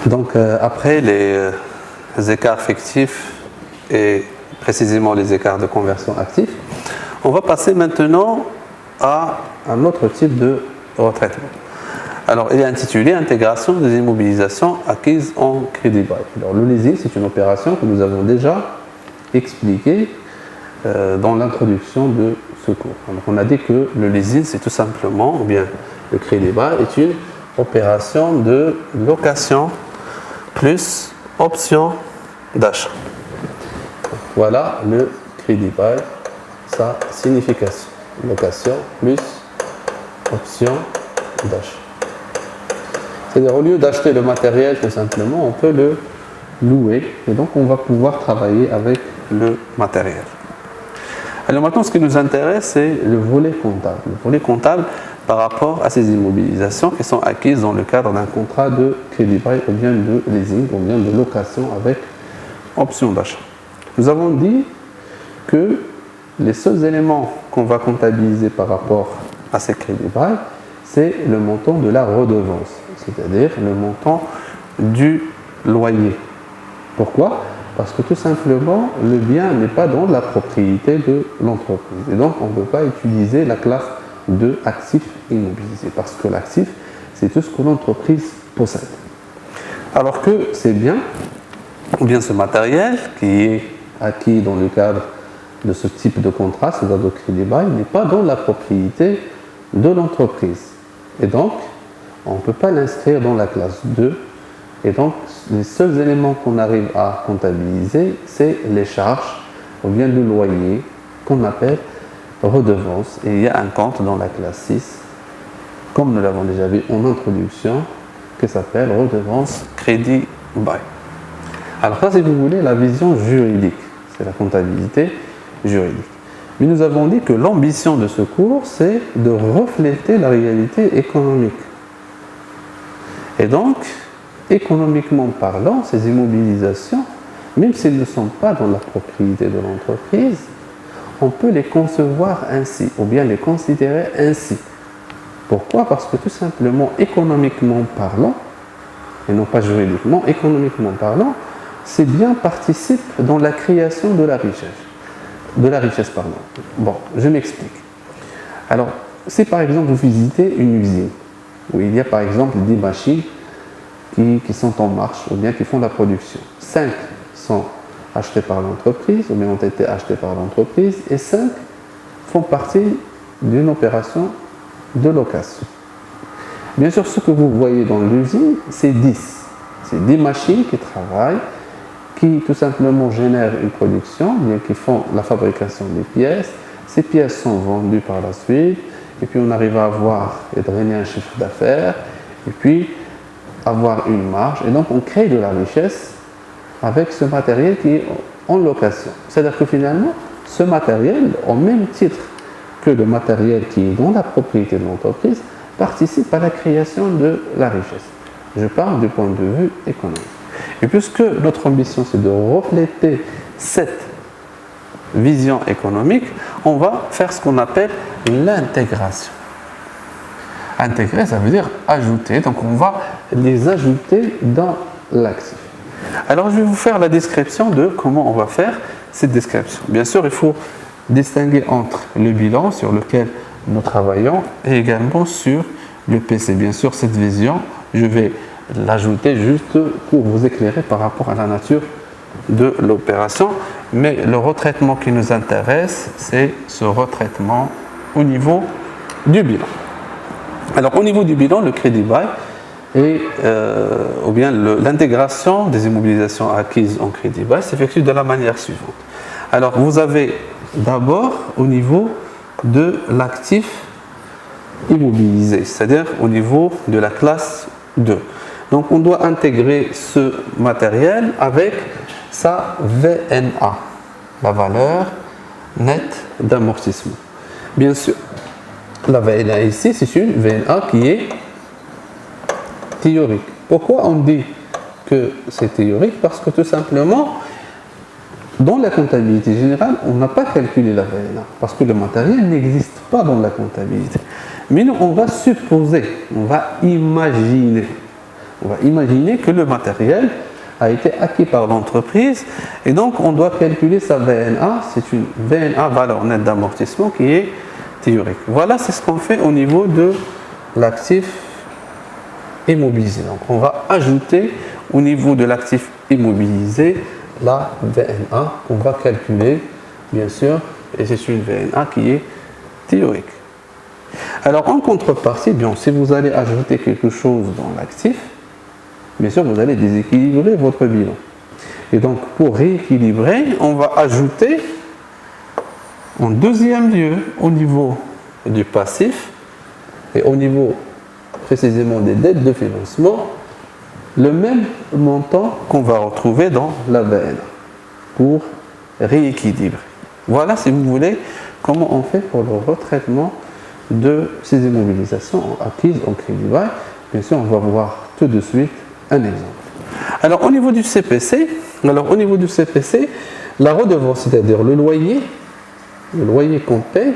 Donc après les écarts fictifs et précisément les écarts de conversion actifs, on va passer maintenant à un autre type de retraitement. Alors, il est intitulé Intégration des immobilisations acquises en crédit bail. Alors, le leasing, c'est une opération que nous avons déjà expliquée dans l'introduction de ce cours. Donc, on a dit que le leasing, c'est tout simplement, ou bien le crédit bail est une opération de location plus option d'achat. Voilà le crédit bail, sa signification. Location plus option d'achat. C'est-à-dire, au lieu d'acheter le matériel, tout simplement, on peut le louer. Et donc, on va pouvoir travailler avec le matériel. Alors maintenant, ce qui nous intéresse, c'est le volet comptable. Le volet comptable par rapport à ces immobilisations qui sont acquises dans le cadre d'un contrat de crédit bail ou bien de leasing ou bien de location avec option d'achat. Nous avons dit que les seuls éléments qu'on va comptabiliser par rapport à ces crédits bail, c'est le montant de la redevance, c'est-à-dire le montant du loyer. Pourquoi? Parce que tout simplement, le bien n'est pas dans la propriété de l'entreprise. Et donc, on ne peut pas utiliser la classe de actif immobilisé, parce que l'actif, c'est tout ce que l'entreprise possède. Alors que ces biens, ou bien ce matériel qui est acquis dans le cadre de ce type de contrat, c'est-à-dire de crédit bail, n'est pas dans la propriété de l'entreprise. Et donc, on ne peut pas l'inscrire dans la classe 2. Et donc, les seuls éléments qu'on arrive à comptabiliser, c'est les charges, ou bien le loyer, qu'on appelle redevance. Et il y a un compte dans la classe 6, comme nous l'avons déjà vu en introduction, qui s'appelle redevance crédit bail. Alors ça, si vous voulez, la vision juridique, c'est la comptabilité juridique. Mais nous avons dit que l'ambition de ce cours, c'est de refléter la réalité économique. Et donc, économiquement parlant, ces immobilisations, même s'ils ne sont pas dans la propriété de l'entreprise, on peut les concevoir ainsi, ou bien les considérer ainsi. Pourquoi? Parce que tout simplement, économiquement parlant, et non pas juridiquement, économiquement parlant, ces biens participent dans la création de la richesse. Bon, je m'explique. Alors, si par exemple vous visitez une usine, où il y a par exemple des machines qui sont en marche, ou bien qui font la production. 5 sont achetés par l'entreprise, ou bien ont été achetés par l'entreprise, et 5 font partie d'une opération de location. Bien sûr, ce que vous voyez dans l'usine, c'est 10. C'est 10 machines qui travaillent, qui tout simplement génèrent une production, bien qui font la fabrication des pièces. Ces pièces sont vendues par la suite, et puis on arrive à avoir et drainer un chiffre d'affaires, et puis avoir une marge, et donc on crée de la richesse avec ce matériel qui est en location. C'est-à-dire que finalement, ce matériel, au même titre que le matériel qui est dans la propriété de l'entreprise, participe à la création de la richesse. Je parle du point de vue économique. Et puisque notre ambition, c'est de refléter cette vision économique, on va faire ce qu'on appelle l'intégration. Intégrer, ça veut dire ajouter. Donc, on va les ajouter dans l'actif. Alors, je vais vous faire la description de comment on va faire cette description. Bien sûr, il faut distinguer entre le bilan sur lequel nous travaillons et également sur le PC. Bien sûr, cette vision, je vais l'ajouter juste pour vous éclairer par rapport à la nature de l'opération. Mais le retraitement qui nous intéresse, c'est ce retraitement au niveau du bilan. Alors, au niveau du bilan, le crédit bail ou bien l'intégration des immobilisations acquises en crédit bail s'effectue de la manière suivante. Alors, vous avez d'abord au niveau de l'actif immobilisé, c'est-à-dire au niveau de la classe 2. Donc, on doit intégrer ce matériel avec sa VNA, la valeur nette d'amortissement. Bien sûr, la VNA ici, c'est une VNA qui est théorique. Pourquoi on dit que c'est théorique? Parce que tout simplement, dans la comptabilité générale, on n'a pas calculé la VNA, parce que le matériel n'existe pas dans la comptabilité. Mais nous, on va supposer, on va imaginer. On va imaginer que le matériel a été acquis par l'entreprise et donc on doit calculer sa VNA. C'est une VNA, valeur nette d'amortissement, qui est théorique. Voilà, c'est ce qu'on fait au niveau de l'actif immobilisé. Donc on va ajouter au niveau de l'actif immobilisé la VNA qu'on va calculer, bien sûr, et c'est une VNA qui est théorique. Alors en contrepartie, bien, si vous allez ajouter quelque chose dans l'actif, bien sûr vous allez déséquilibrer votre bilan. Et donc pour rééquilibrer, on va ajouter en deuxième lieu au niveau du passif et au niveau précisément des dettes de financement, le même montant qu'on va retrouver dans la VNA pour rééquilibrer. Voilà, si vous voulez, comment on fait pour le retraitement de ces immobilisations acquises en crédit bail. Bien sûr, on va voir tout de suite un exemple. Alors, au niveau du CPC, la redevance, c'est-à-dire le loyer qu'on paie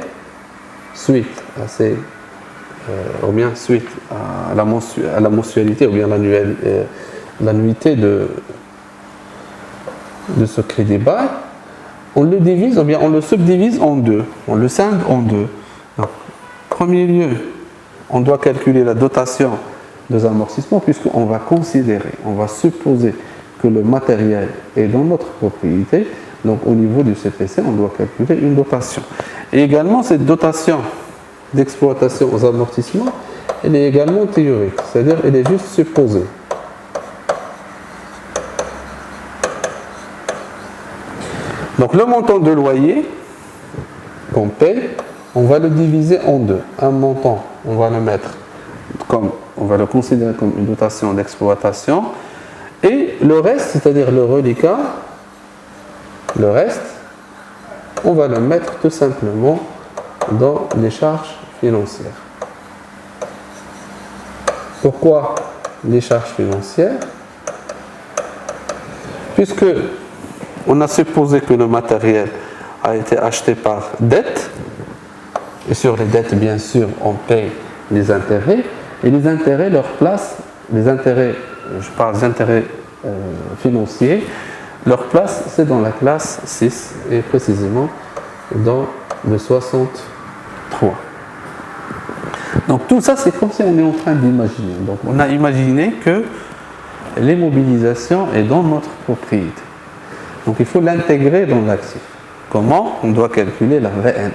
suite à ces ou bien suite à la mensualité ou bien l'annuité de ce crédit bail, on le divise ou bien on le subdivise en deux, on le scinde en deux. Donc, en premier lieu, on doit calculer la dotation des amortissements puisqu'on va considérer, on va supposer que le matériel est dans notre propriété. Donc au niveau du CPC, on doit calculer une dotation. Et également cette dotation d'exploitation aux amortissements, elle est également théorique, c'est-à-dire elle est juste supposée. Donc le montant de loyer qu'on paye, on va le diviser en deux. Un montant, on va le considérer comme une dotation d'exploitation, et le reste, c'est-à-dire le reliquat, le reste, on va le mettre tout simplement dans les charges financières. Pourquoi les charges financières? Puisque on a supposé que le matériel a été acheté par dette, et sur les dettes, bien sûr, on paye les intérêts, et les intérêts, leur place, les intérêts, je parle des intérêts financiers, leur place, c'est dans la classe 6, et précisément dans le 63. Donc tout ça, c'est comme si on est en train d'imaginer. Donc on a imaginé que l'immobilisation est dans notre propriété. Donc il faut l'intégrer dans l'actif. Comment? On doit calculer la VNA.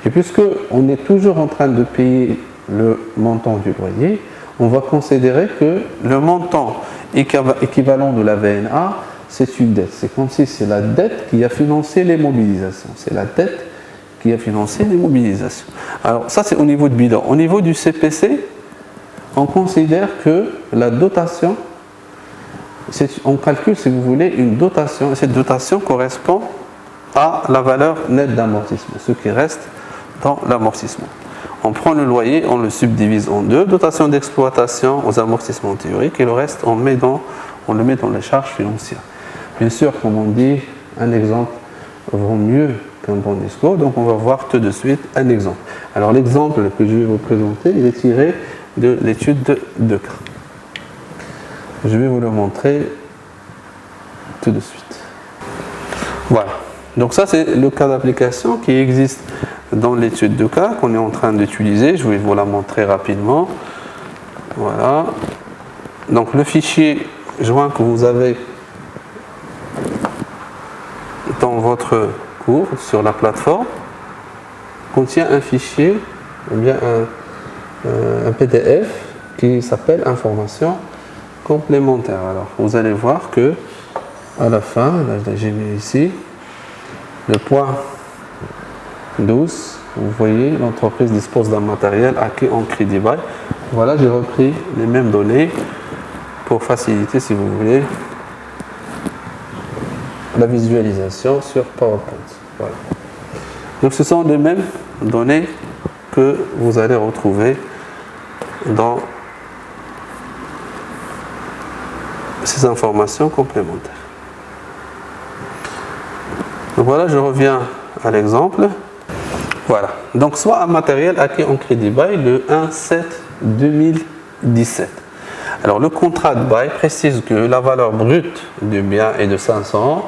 Et puisque on est toujours en train de payer le montant du loyer, on va considérer que le montant équivalent de la VNA, c'est une dette. C'est comme si c'est la dette qui a financé l'immobilisation. C'est la dette qui a financé l'immobilisation. Alors ça, c'est au niveau de bilan. Au niveau du CPC, on considère que la dotation, on calcule, si vous voulez, une dotation, et cette dotation correspond à la valeur nette d'amortissement, ce qui reste dans l'amortissement. On prend le loyer, on le subdivise en deux, dotation d'exploitation aux amortissements théoriques, et le reste, on le met dans les charges financières. Bien sûr, comme on dit, un exemple vaut mieux qu'un bon discours, donc on va voir tout de suite un exemple. Alors l'exemple que je vais vous présenter, il est tiré de l'étude de cas. Je vais vous le montrer tout de suite. Voilà. Donc ça, c'est le cas d'application qui existe dans l'étude de cas qu'on est en train d'utiliser. Je vais vous la montrer rapidement. Voilà. Donc le fichier joint que vous avez dans votre cours sur la plateforme contient un fichier, ou bien un PDF qui s'appelle information complémentaire. Alors vous allez voir que à la fin, là j'ai mis ici le point 12, vous voyez, l'entreprise dispose d'un matériel acquis en crédit bail. Voilà, j'ai repris les mêmes données pour faciliter, si vous voulez, la visualisation sur PowerPoint. Voilà. Donc ce sont les mêmes données que vous allez retrouver dans ces informations complémentaires. Donc voilà, je reviens à l'exemple. Voilà. Donc soit un matériel acquis en crédit bail le 1/7/2017. Alors le contrat de bail précise que la valeur brute du bien est de 500,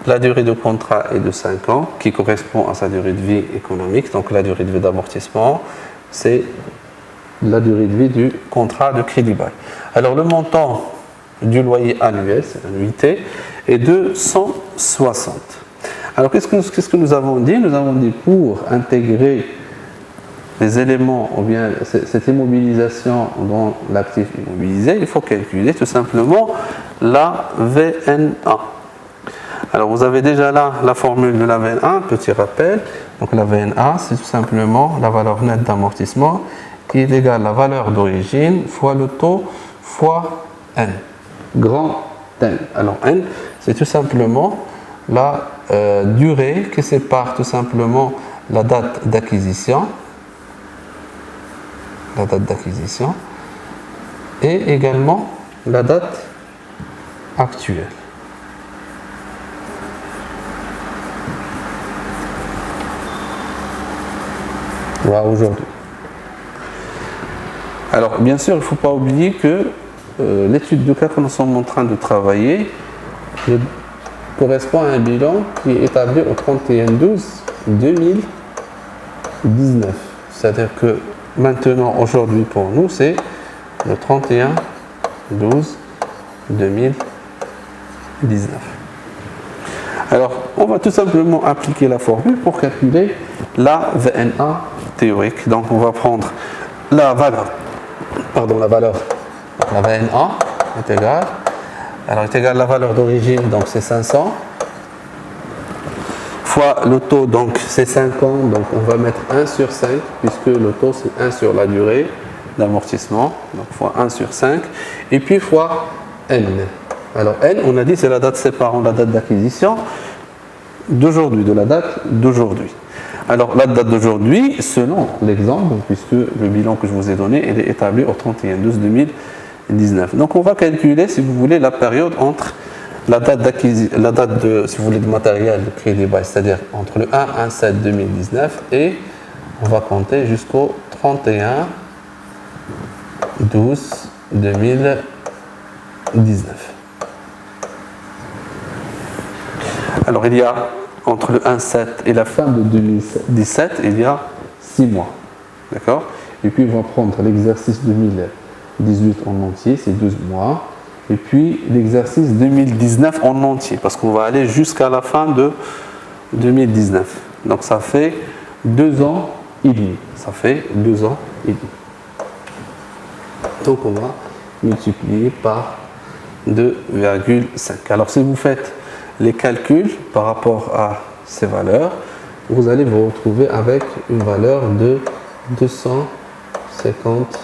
la durée de contrat est de 5 ans, qui correspond à sa durée de vie économique, donc la durée de vie d'amortissement, c'est la durée de vie du contrat de crédit bail. Alors le montant du loyer annuel, c'est l'annuité, est de 160. Alors qu'est-ce que nous avons dit? Nous avons dit pour intégrer les éléments ou bien cette immobilisation dans l'actif immobilisé, il faut calculer tout simplement la VNA. Alors vous avez déjà là la formule de la VNA, petit rappel. Donc la VNA, c'est tout simplement la valeur nette d'amortissement qui est égale à la valeur d'origine fois le taux fois N, grand N. Alors N, c'est tout simplement la durée qui sépare tout simplement la date d'acquisition, et également la date actuelle. Voilà, aujourd'hui. Alors, bien sûr, il ne faut pas oublier que l'étude de cas que nous sommes en train de travailler correspond à un bilan qui est établi au 31/12/2019. C'est-à-dire que maintenant, aujourd'hui, pour nous, c'est le 31/12/2019. Alors, on va tout simplement appliquer la formule pour calculer la VNA théorique. Donc, on va prendre la valeur, la VNA est égale, alors est égale la valeur d'origine, donc c'est 500, fois le taux, donc c'est 5 ans, donc on va mettre 1 sur 5, puisque le taux c'est 1 sur la durée d'amortissement, donc fois 1 sur 5, et puis fois N. Alors N, on a dit c'est la date séparant la date d'acquisition d'aujourd'hui, de la date d'aujourd'hui. Alors la date d'aujourd'hui, selon l'exemple, puisque le bilan que je vous ai donné, il est établi au 31/12/2019. Donc on va calculer, si vous voulez, la période entre la date d'acquisition, la date de, si vous voulez, de matériel de crédit bail, c'est-à-dire entre le 1/7/2019 et on va compter jusqu'au 31/12/2019. Alors il y a entre le 1/7 et la fin de 2017, il y a 6 mois. D'accord? Et puis on va prendre l'exercice 2018 en entier, c'est 12 mois. Et puis l'exercice 2019 en entier, parce qu'on va aller jusqu'à la fin de 2019. Donc ça fait 2 ans et demi. Ça fait 2 ans et demi. Donc on va multiplier par 2,5. Alors si vous faites les calculs par rapport à ces valeurs, vous allez vous retrouver avec une valeur de 250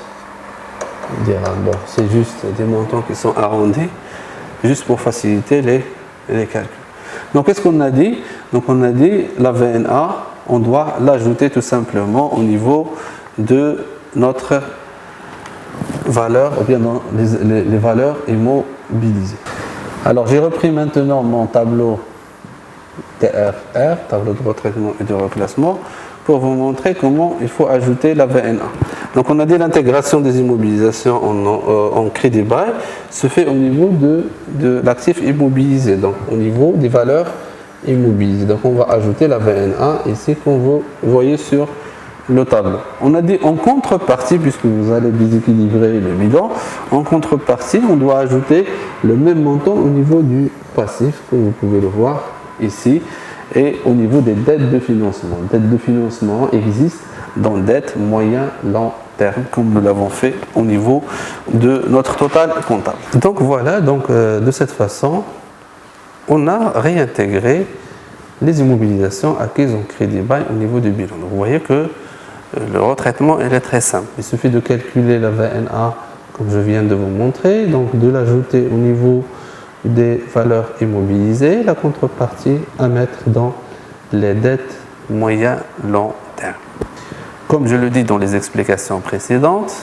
dirhams. Bon, c'est juste des montants qui sont arrondis, juste pour faciliter les calculs. Donc, qu'est-ce qu'on a dit? Donc, on a dit la VNA, on doit l'ajouter tout simplement au niveau de notre valeur, ou bien dans les valeurs immobilisées. Alors, j'ai repris maintenant mon tableau TRR, tableau de retraitement et de remplacement, pour vous montrer comment il faut ajouter la VNA. Donc, on a dit l'intégration des immobilisations en crédit bail se fait au niveau de l'actif immobilisé, donc au niveau des valeurs immobilisées. Donc, on va ajouter la VNA ici, qu'on vous voyez sur le tableau. On a dit en contrepartie, puisque vous allez déséquilibrer le bilan, en contrepartie, on doit ajouter le même montant au niveau du passif, comme vous pouvez le voir ici, et au niveau des dettes de financement. Les dettes de financement existent dans dette moyen long terme, comme nous l'avons fait au niveau de notre total comptable. Donc voilà, de cette façon, on a réintégré les immobilisations acquises en crédit bail au niveau du bilan. Donc vous voyez que le retraitement il est très simple. Il suffit de calculer la VNA comme je viens de vous montrer, donc de l'ajouter au niveau des valeurs immobilisées, la contrepartie à mettre dans les dettes moyen long terme. Comme je le dis dans les explications précédentes,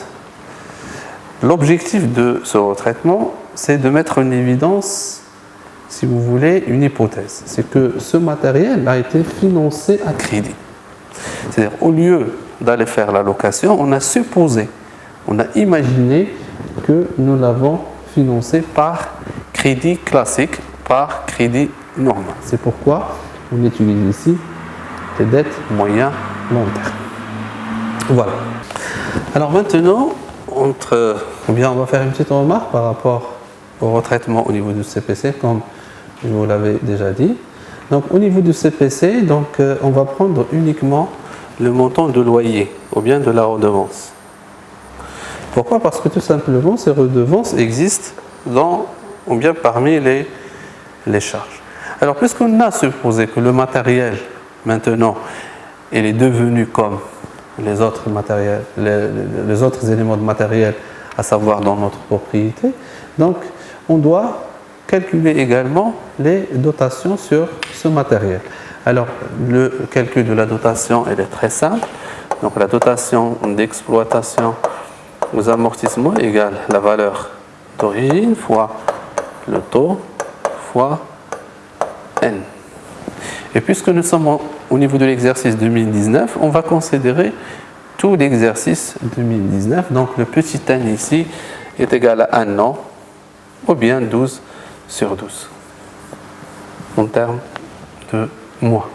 l'objectif de ce retraitement, c'est de mettre en évidence, si vous voulez, une hypothèse. C'est que ce matériel a été financé à crédit. C'est-à-dire, au lieu d'aller faire la location, on a supposé, on a imaginé que nous l'avons financé par crédit classique, par crédit normal. C'est pourquoi on utilise ici les dettes moyen long terme. Voilà. Alors maintenant, on va faire une petite remarque par rapport au retraitement au niveau du CPC, comme je vous l'avais déjà dit. Donc au niveau du CPC, on va prendre uniquement le montant de loyer ou bien de la redevance. Pourquoi? Parce que tout simplement, ces redevances existent ou bien parmi les charges. Alors, puisqu'on a supposé que le matériel, maintenant, il est devenu comme les autres matériels, les autres éléments de matériel, à savoir dans notre propriété, donc on doit calculer également les dotations sur ce matériel. Alors, le calcul de la dotation, elle est très simple. Donc, la dotation d'exploitation aux amortissements égale la valeur d'origine fois le taux fois N. Et puisque nous sommes au niveau de l'exercice 2019, on va considérer tout l'exercice 2019. Donc, le petit N ici est égal à 1 an ou bien 12 sur 12 en termes de mois.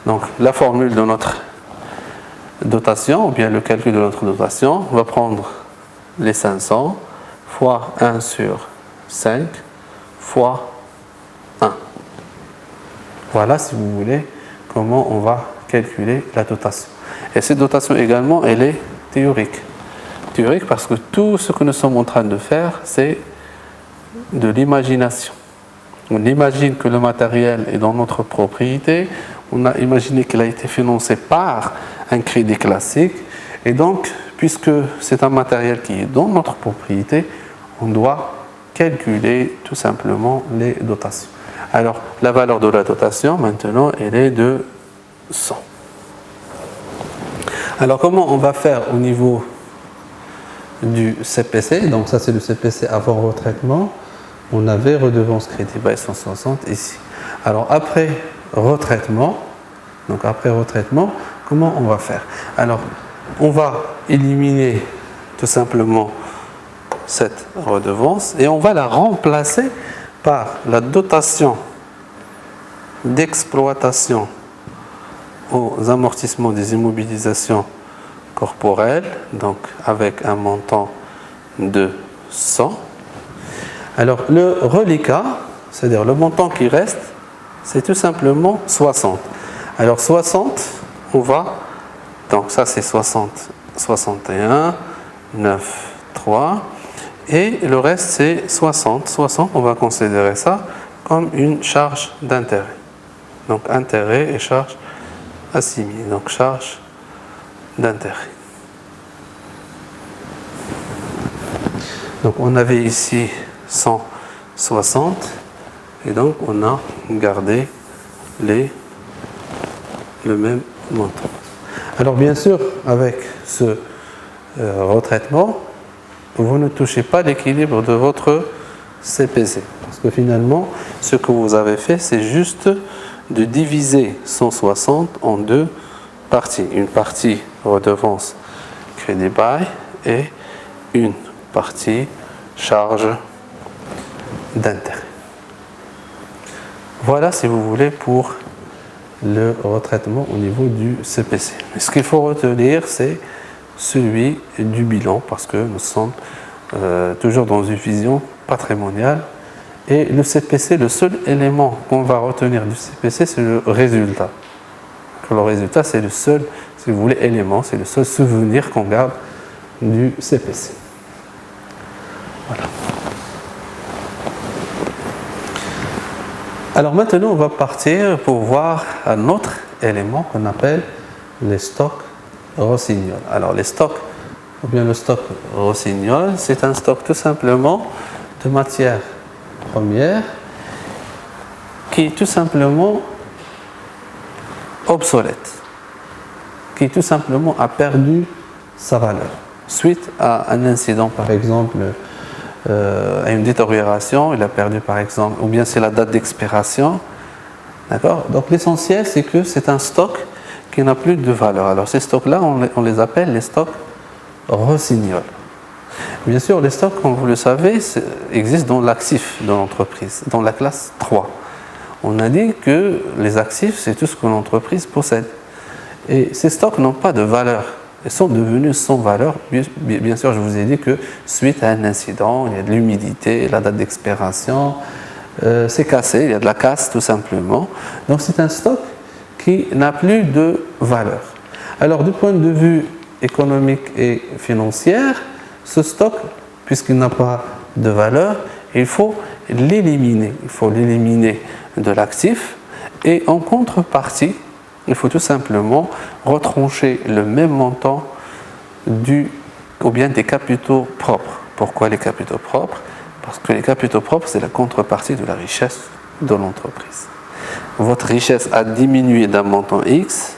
Donc, la formule de notre dotation, ou bien le calcul de notre dotation, va prendre les 500 fois 1 sur 5 fois 1. Voilà, si vous voulez, comment on va calculer la dotation. Et cette dotation également, elle est théorique. Théorique parce que tout ce que nous sommes en train de faire, c'est de l'imagination. On imagine que le matériel est dans notre propriété, on a imaginé qu'il a été financé par un crédit classique, et donc, puisque c'est un matériel qui est dans notre propriété, on doit calculer tout simplement les dotations. Alors, la valeur de la dotation, maintenant, elle est de 100. Alors, comment on va faire au niveau du CPC? Donc, ça, c'est le CPC avant retraitement. On avait redevance crédit bail 160 ici. Alors, après retraitement, comment on va faire? Alors, on va éliminer tout simplement cette redevance et on va la remplacer par la dotation d'exploitation aux amortissements des immobilisations corporelles, donc avec un montant de 100. Alors, le reliquat, c'est-à-dire le montant qui reste, c'est tout simplement 60. Alors, 60, donc ça c'est 60, 61, 9, 3, et le reste c'est 60. 60, on va considérer ça comme une charge d'intérêt. Donc, intérêt et charge assimilée, donc charge d'intérêt. Donc, on avait ici 160 et donc on a gardé le même montant. Alors bien sûr, avec ce retraitement, vous ne touchez pas l'équilibre de votre CPC, parce que finalement, ce que vous avez fait, c'est juste de diviser 160 en deux parties. Une partie redevance crédit bail et une partie charge d'intérêt. Voilà, si vous voulez, pour le retraitement au niveau du CPC. Mais ce qu'il faut retenir, c'est celui du bilan, parce que nous sommes toujours dans une vision patrimoniale. Et le CPC, le seul élément qu'on va retenir du CPC, c'est le résultat. Le résultat, c'est le seul, si vous voulez, élément, c'est le seul souvenir qu'on garde du CPC. Voilà. Alors maintenant, on va partir pour voir un autre élément qu'on appelle les stocks Rossignol. Alors les stocks, ou bien le stock Rossignol, c'est un stock tout simplement de matières premières qui est tout simplement obsolète, qui tout simplement a perdu sa valeur suite à un incident, par exemple, à une détérioration, il a perdu par exemple, ou bien c'est la date d'expiration. D'accord? Donc l'essentiel, c'est que c'est un stock qui n'a plus de valeur. Alors ces stocks-là, on les appelle les stocks Rossignol. Bien sûr, les stocks, comme vous le savez, existent dans l'actif de l'entreprise, dans la classe 3. On a dit que les actifs, c'est tout ce que l'entreprise possède. Et ces stocks n'ont pas de valeur. Ils sont devenus sans valeur. Bien sûr, je vous ai dit que suite à un incident, il y a de l'humidité, la date d'expiration, c'est cassé, il y a de la casse tout simplement. Donc c'est un stock qui n'a plus de valeur. Alors du point de vue économique et financier, ce stock, puisqu'il n'a pas de valeur, il faut l'éliminer. Il faut l'éliminer de l'actif et en contrepartie, il faut tout simplement retrancher le même montant ou bien des capitaux propres. Pourquoi les capitaux propres? Parce que les capitaux propres, c'est la contrepartie de la richesse de l'entreprise. Votre richesse a diminué d'un montant X.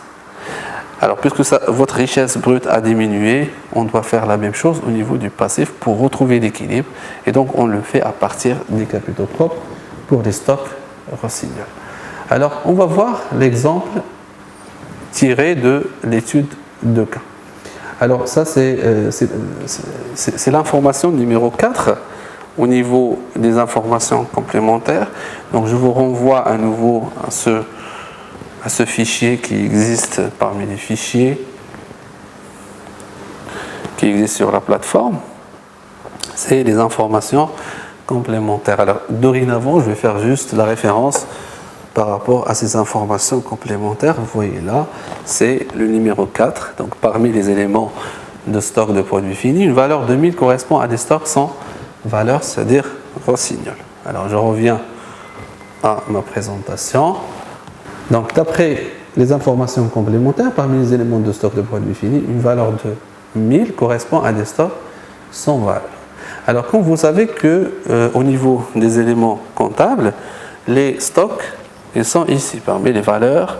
Alors, puisque votre richesse brute a diminué, on doit faire la même chose au niveau du passif pour retrouver l'équilibre. Et donc, on le fait à partir des capitaux propres pour les stocks Rossignol. Alors, on va voir l'exemple tiré de l'étude de cas. Alors, ça, c'est l'information numéro 4 au niveau des informations complémentaires. Donc, je vous renvoie à nouveau à ce fichier qui existe parmi les fichiers qui existent sur la plateforme. C'est les informations complémentaires. Alors, dorénavant, je vais faire juste la référence par rapport à ces informations complémentaires. Vous voyez là, c'est le numéro 4. Donc, parmi les éléments de stock de produits finis, une valeur de 1000 correspond à des stocks sans valeur, c'est-à-dire Rossignol. Alors, je reviens à ma présentation. Donc, d'après les informations complémentaires, parmi les éléments de stock de produits finis, une valeur de 1000 correspond à des stocks sans valeur. Alors, comme vous savez que au niveau des éléments comptables, les stocks, ils sont ici, parmi les valeurs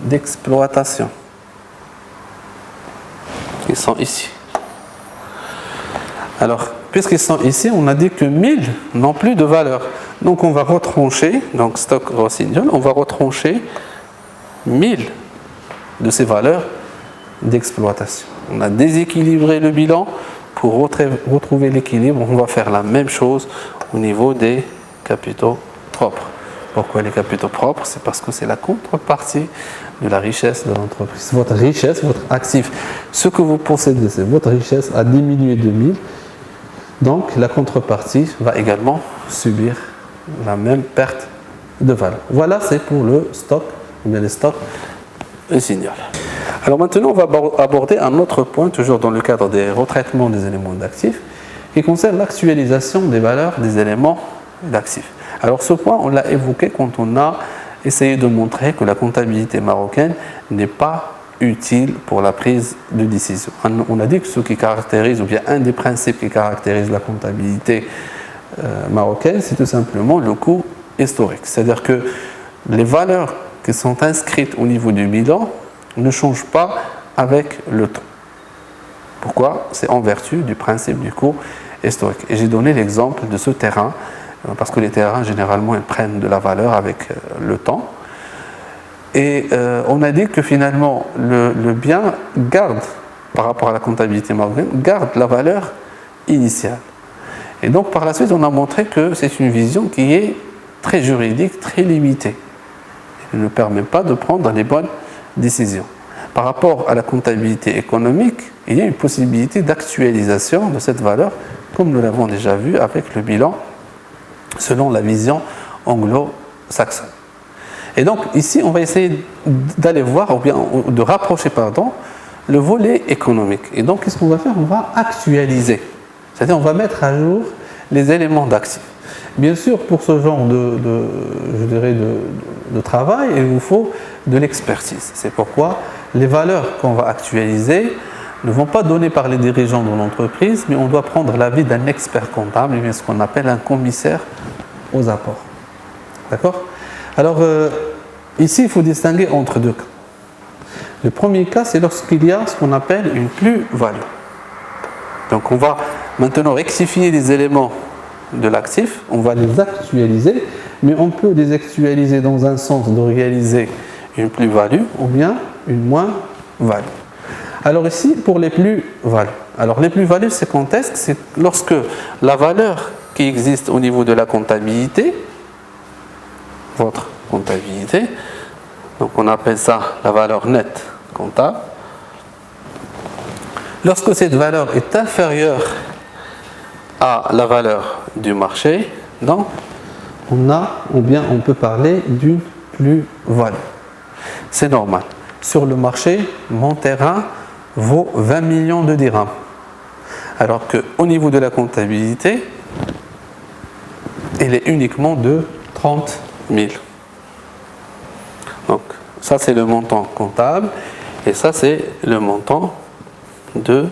d'exploitation. Ils sont ici. Alors, puisqu'ils sont ici, on a dit que 1000 n'ont plus de valeur. Donc, on va retrancher, donc stock Rossignol, on va retrancher 1000 de ces valeurs d'exploitation. On a déséquilibré le bilan. Pour retrouver l'équilibre, on va faire la même chose au niveau des capitaux propres. Pourquoi les capitaux propres? C'est parce que c'est la contrepartie de la richesse de l'entreprise. Votre richesse, votre actif, ce que vous possédez, c'est votre richesse a diminué de 1000. Donc la contrepartie va également subir la même perte de valeur. Voilà, c'est pour le stock, ou bien les stocks Rossignol. Alors maintenant, on va aborder un autre point, toujours dans le cadre des retraitements des éléments d'actifs, qui concerne l'actualisation des valeurs des éléments d'actifs. Alors ce point, on l'a évoqué quand on a essayé de montrer que la comptabilité marocaine n'est pas utile pour la prise de décision. On a dit que ce qui caractérise, ou bien un des principes qui caractérise la comptabilité marocaine, c'est tout simplement le coût historique. C'est-à-dire que les valeurs qui sont inscrites au niveau du bilan ne changent pas avec le temps. Pourquoi? C'est en vertu du principe du coût historique. Et j'ai donné l'exemple de ce terrain, parce que les terrains, généralement, ils prennent de la valeur avec le temps. Et on a dit que finalement, le bien garde, par rapport à la comptabilité marocaine, garde la valeur initiale. Et donc, par la suite, on a montré que c'est une vision qui est très juridique, très limitée. Elle ne permet pas de prendre les bonnes décisions. Par rapport à la comptabilité économique, il y a une possibilité d'actualisation de cette valeur, comme nous l'avons déjà vu avec le bilan selon la vision anglo-saxonne. Et donc ici, on va essayer d'aller voir, ou bien de rapprocher, le volet économique. Et donc, qu'est-ce qu'on va faire? On va actualiser. C'est-à-dire, on va mettre à jour les éléments d'actifs. Bien sûr, pour ce genre de travail, il vous faut de l'expertise. C'est pourquoi les valeurs qu'on va actualiser ne vont pas donner par les dirigeants de l'entreprise, mais on doit prendre l'avis d'un expert comptable, ce qu'on appelle un commissaire aux apports. D'accord? Alors, ici, il faut distinguer entre deux cas. Le premier cas, c'est lorsqu'il y a ce qu'on appelle une plus-value. Donc, on va maintenant rectifier les éléments de l'actif, on va les actualiser, mais on peut les actualiser dans un sens de réaliser une plus-value ou bien une moins-value. Alors ici, pour les plus-values. Alors les plus-values, c'est quand est-ce? C'est lorsque la valeur qui existe au niveau de la comptabilité, votre comptabilité, donc on appelle ça la valeur nette comptable, lorsque cette valeur est inférieure à la valeur du marché, donc on peut parler d'une plus-value. C'est normal. Sur le marché, mon terrain vaut 20 millions de dirhams. Alors qu'au niveau de la comptabilité, il est uniquement de 30 000. Donc, ça c'est le montant comptable et ça c'est le montant du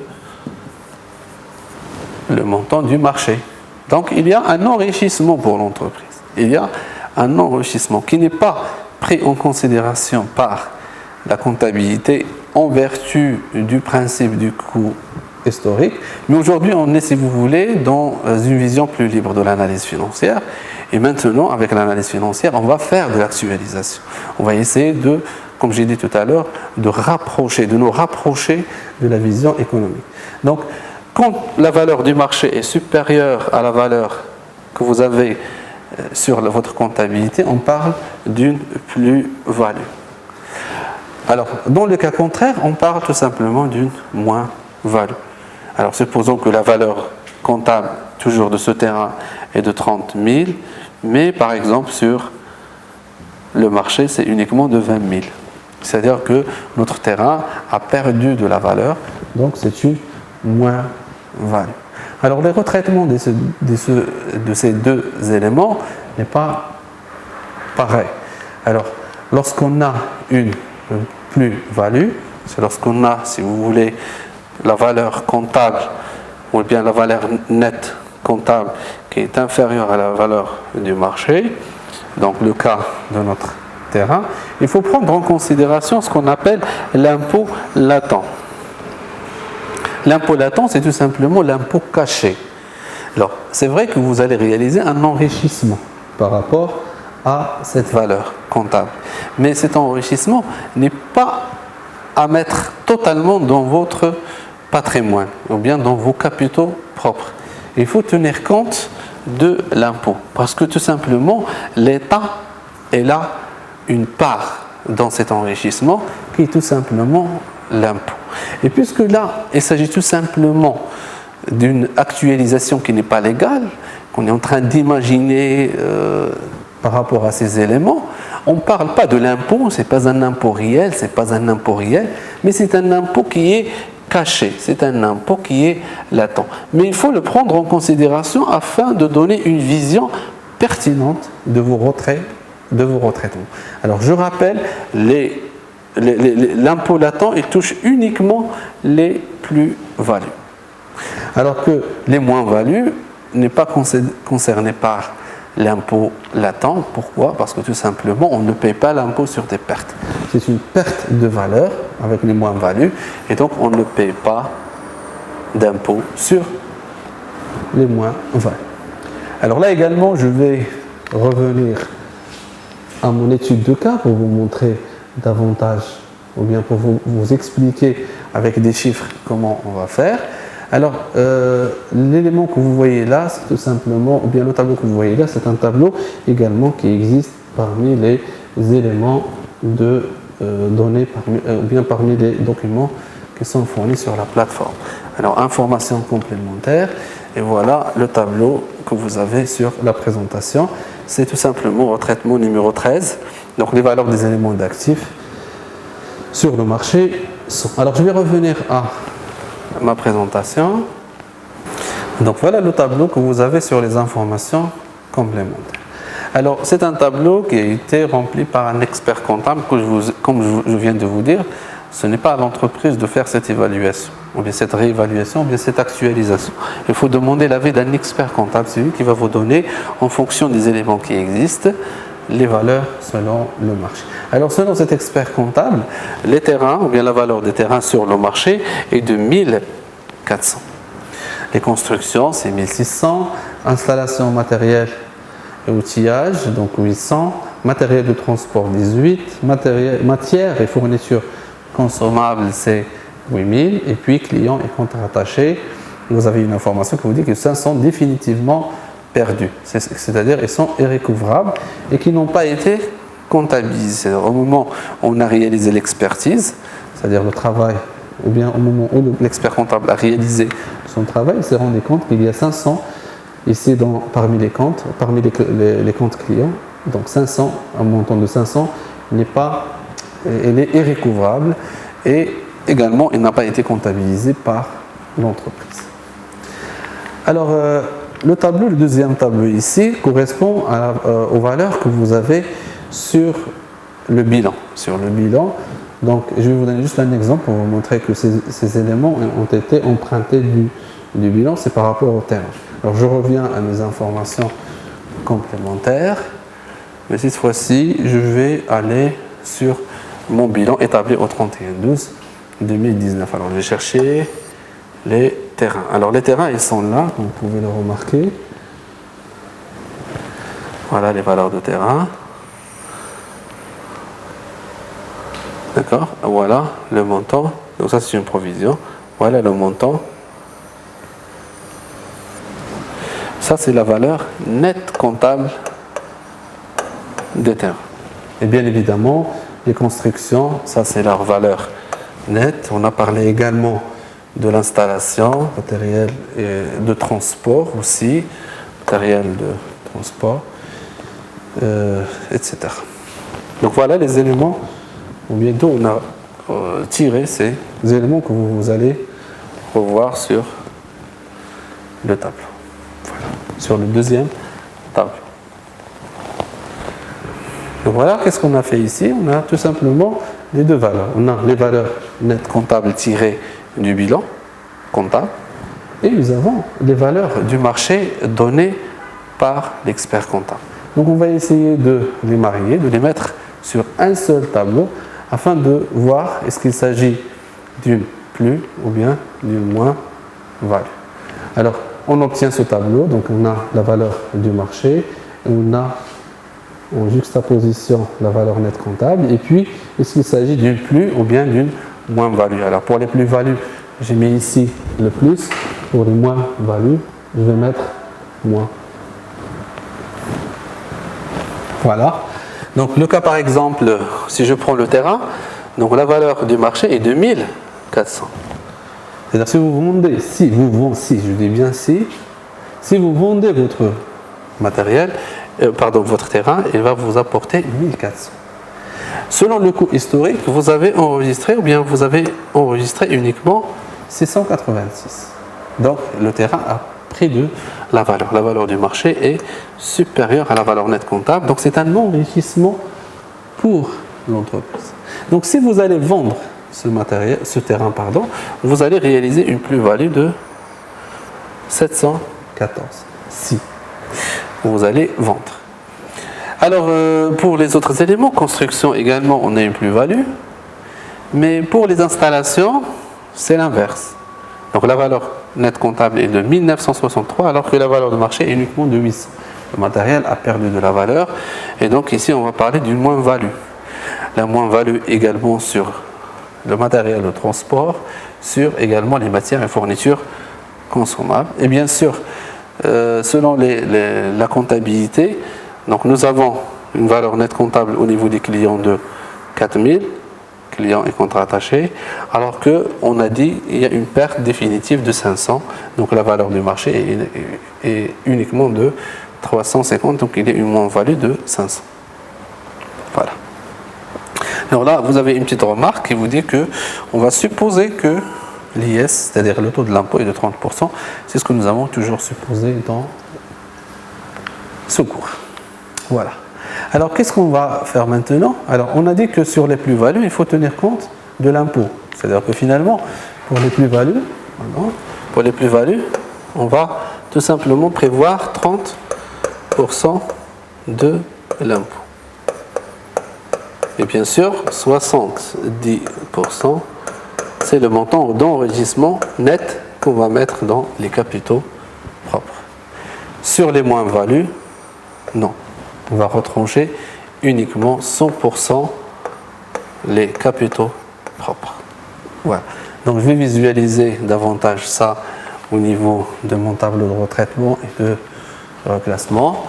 marché. Donc, il y a un enrichissement pour l'entreprise. Il y a un enrichissement qui n'est pas pris en considération par la comptabilité en vertu du principe du coût historique. Mais aujourd'hui, on est, si vous voulez, dans une vision plus libre de l'analyse financière. Et maintenant, avec l'analyse financière, on va faire de l'actualisation. On va essayer de, comme j'ai dit tout à l'heure, de nous rapprocher de la vision économique. Donc, quand la valeur du marché est supérieure à la valeur que vous avez sur votre comptabilité, on parle d'une plus-value. Alors, dans le cas contraire, on parle tout simplement d'une moins-value. Alors, supposons que la valeur comptable, toujours de ce terrain, est de 30 000, mais par exemple, sur le marché, c'est uniquement de 20 000. C'est-à-dire que notre terrain a perdu de la valeur, donc c'est une moins-value. Alors, le retraitement de ces deux éléments n'est pas pareil. Alors, lorsqu'on a une plus-value, c'est lorsqu'on a, si vous voulez, la valeur comptable ou bien la valeur nette comptable qui est inférieure à la valeur du marché, donc le cas de notre terrain, il faut prendre en considération ce qu'on appelle l'impôt latent. L'impôt latent, c'est tout simplement l'impôt caché. Alors, c'est vrai que vous allez réaliser un enrichissement par rapport à cette valeur comptable. Mais cet enrichissement n'est pas à mettre totalement dans votre patrimoine ou bien dans vos capitaux propres. Il faut tenir compte de l'impôt parce que tout simplement, l'État est là une part dans cet enrichissement qui est tout simplement l'impôt. Et puisque là, il s'agit tout simplement d'une actualisation qui n'est pas légale, qu'on est en train d'imaginer par rapport à ces éléments, on ne parle pas de l'impôt, ce n'est pas un impôt réel, mais c'est un impôt qui est caché, c'est un impôt qui est latent. Mais il faut le prendre en considération afin de donner une vision pertinente de vos retraitements. Alors je rappelle, l'impôt latent, il touche uniquement les plus-values. Alors que les moins-values n'est pas concerné par l'impôt latent. Pourquoi? Parce que tout simplement, on ne paye pas l'impôt sur des pertes. C'est une perte de valeur avec les moins-values et donc on ne paye pas d'impôt sur les moins-values. Alors là également, je vais revenir à mon étude de cas pour vous montrer davantage ou bien pour vous expliquer avec des chiffres comment on va faire. Alors, l'élément que vous voyez là, c'est tout simplement, ou bien le tableau que vous voyez là, c'est un tableau également qui existe parmi les éléments de données, ou bien parmi les documents qui sont fournis sur la plateforme. Alors, informations complémentaires, et voilà le tableau que vous avez sur la présentation. C'est tout simplement retraitement numéro 13, donc les valeurs des éléments d'actifs sur le marché sont. Alors, je vais revenir à ma présentation. Donc voilà le tableau que vous avez sur les informations complémentaires. Alors c'est un tableau qui a été rempli par un expert comptable que comme je viens de vous dire, ce n'est pas à l'entreprise de faire cette évaluation, ou bien cette réévaluation, ou bien cette actualisation. Il faut demander l'avis d'un expert comptable, c'est lui qui va vous donner, en fonction des éléments qui existent, les valeurs selon le marché. Alors selon cet expert comptable, les terrains, ou bien la valeur des terrains sur le marché est de 1400. Les constructions, c'est 1600. Installation, matériel et outillage, donc 800. Matériel de transport, 18. Matières et fournitures consommables, c'est 8000, et puis client et compte rattaché, vous avez une information qui vous dit que ça sont définitivement perdus, c'est-à-dire ils sont irrécouvrables et qui n'ont pas été comptabilisés. Au moment où on a réalisé l'expertise, c'est-à-dire le travail, ou bien au moment où l'expert comptable a réalisé son travail, il s'est rendu compte qu'il y a 500 ici parmi les comptes, les comptes clients, donc 500, un montant de 500 elle est irrécouvrable et également il n'a pas été comptabilisé par l'entreprise. Alors le deuxième tableau ici correspond aux valeurs que vous avez sur le bilan. Donc je vais vous donner juste un exemple pour vous montrer que ces éléments ont été empruntés du bilan, c'est par rapport au terrain. Alors je reviens à mes informations complémentaires, mais cette fois-ci je vais aller sur mon bilan établi au 31/12/2019. Alors je vais chercher les terrains. Alors les terrains ils sont là, vous pouvez le remarquer. Voilà les valeurs de terrain. D'accord, voilà le montant. Donc ça c'est une provision. Voilà le montant. Ça c'est la valeur nette comptable des terrains. Et bien évidemment, les constructions, ça c'est leur valeur nette. On a parlé également de l'installation, matériel de transport aussi, matériel de transport, etc. Donc voilà les éléments. Bientôt on a tiré ces éléments que vous allez revoir sur le tableau. Voilà. Sur le deuxième tableau. Donc voilà, qu'est-ce qu'on a fait ici? On a tout simplement les deux valeurs. On a les valeurs nettes comptables tirées du bilan comptable et nous avons les valeurs du marché données par l'expert comptable. Donc on va essayer de les marier, de les mettre sur un seul tableau afin de voir est-ce qu'il s'agit d'une plus ou bien d'une moins value. Alors on obtient ce tableau, donc on a la valeur du marché, on a en juxtaposition la valeur nette comptable, et puis est-ce qu'il s'agit d'une plus ou bien d'une moins value. Alors pour les plus-values, j'ai mis ici le plus, pour les moins values, je vais mettre moins. Voilà. Donc le cas par exemple, si je prends le terrain, donc la valeur du marché est de 1400. C'est-à-dire si vous vendez, si vous vendez votre matériel, votre terrain, il va vous apporter 1400. Selon le coût historique, vous avez enregistré uniquement 686. Donc le terrain a pris de la valeur. La valeur du marché est supérieure à la valeur nette comptable. Donc c'est un enrichissement pour l'entreprise. Donc si vous allez vendre ce terrain, vous allez réaliser une plus-value de 714. Si vous allez vendre. Alors pour les autres éléments, construction également, on a une plus-value. Mais pour les installations, c'est l'inverse. Donc la valeur nette comptable est de 1963 alors que la valeur de marché est uniquement de 800. Le matériel a perdu de la valeur et donc ici on va parler d'une moins-value. La moins-value également sur le matériel de transport, sur également les matières et fournitures consommables. Et bien sûr, selon la comptabilité, donc nous avons une valeur nette comptable au niveau des clients de 4000, clients et contrats attachés, alors qu'on a dit qu'il y a une perte définitive de 500, donc la valeur du marché est uniquement de 350, donc il y a une moins-value de 500. Voilà. Alors là, vous avez une petite remarque qui vous dit que on va supposer que l'IS, c'est-à-dire le taux de l'impôt, est de 30%. C'est ce que nous avons toujours supposé dans ce cours. Voilà. Alors, qu'est-ce qu'on va faire maintenant? Alors, on a dit que sur les plus-values, il faut tenir compte de l'impôt. C'est-à-dire que finalement, pour les plus-values, on va tout simplement prévoir 30% de l'impôt. Et bien sûr, 70%, c'est le montant d'enregistrement net qu'on va mettre dans les capitaux propres. Sur les moins-values, non. On va retrancher uniquement 100% les capitaux propres. Voilà. Donc je vais visualiser davantage ça au niveau de mon tableau de retraitement et de reclassement.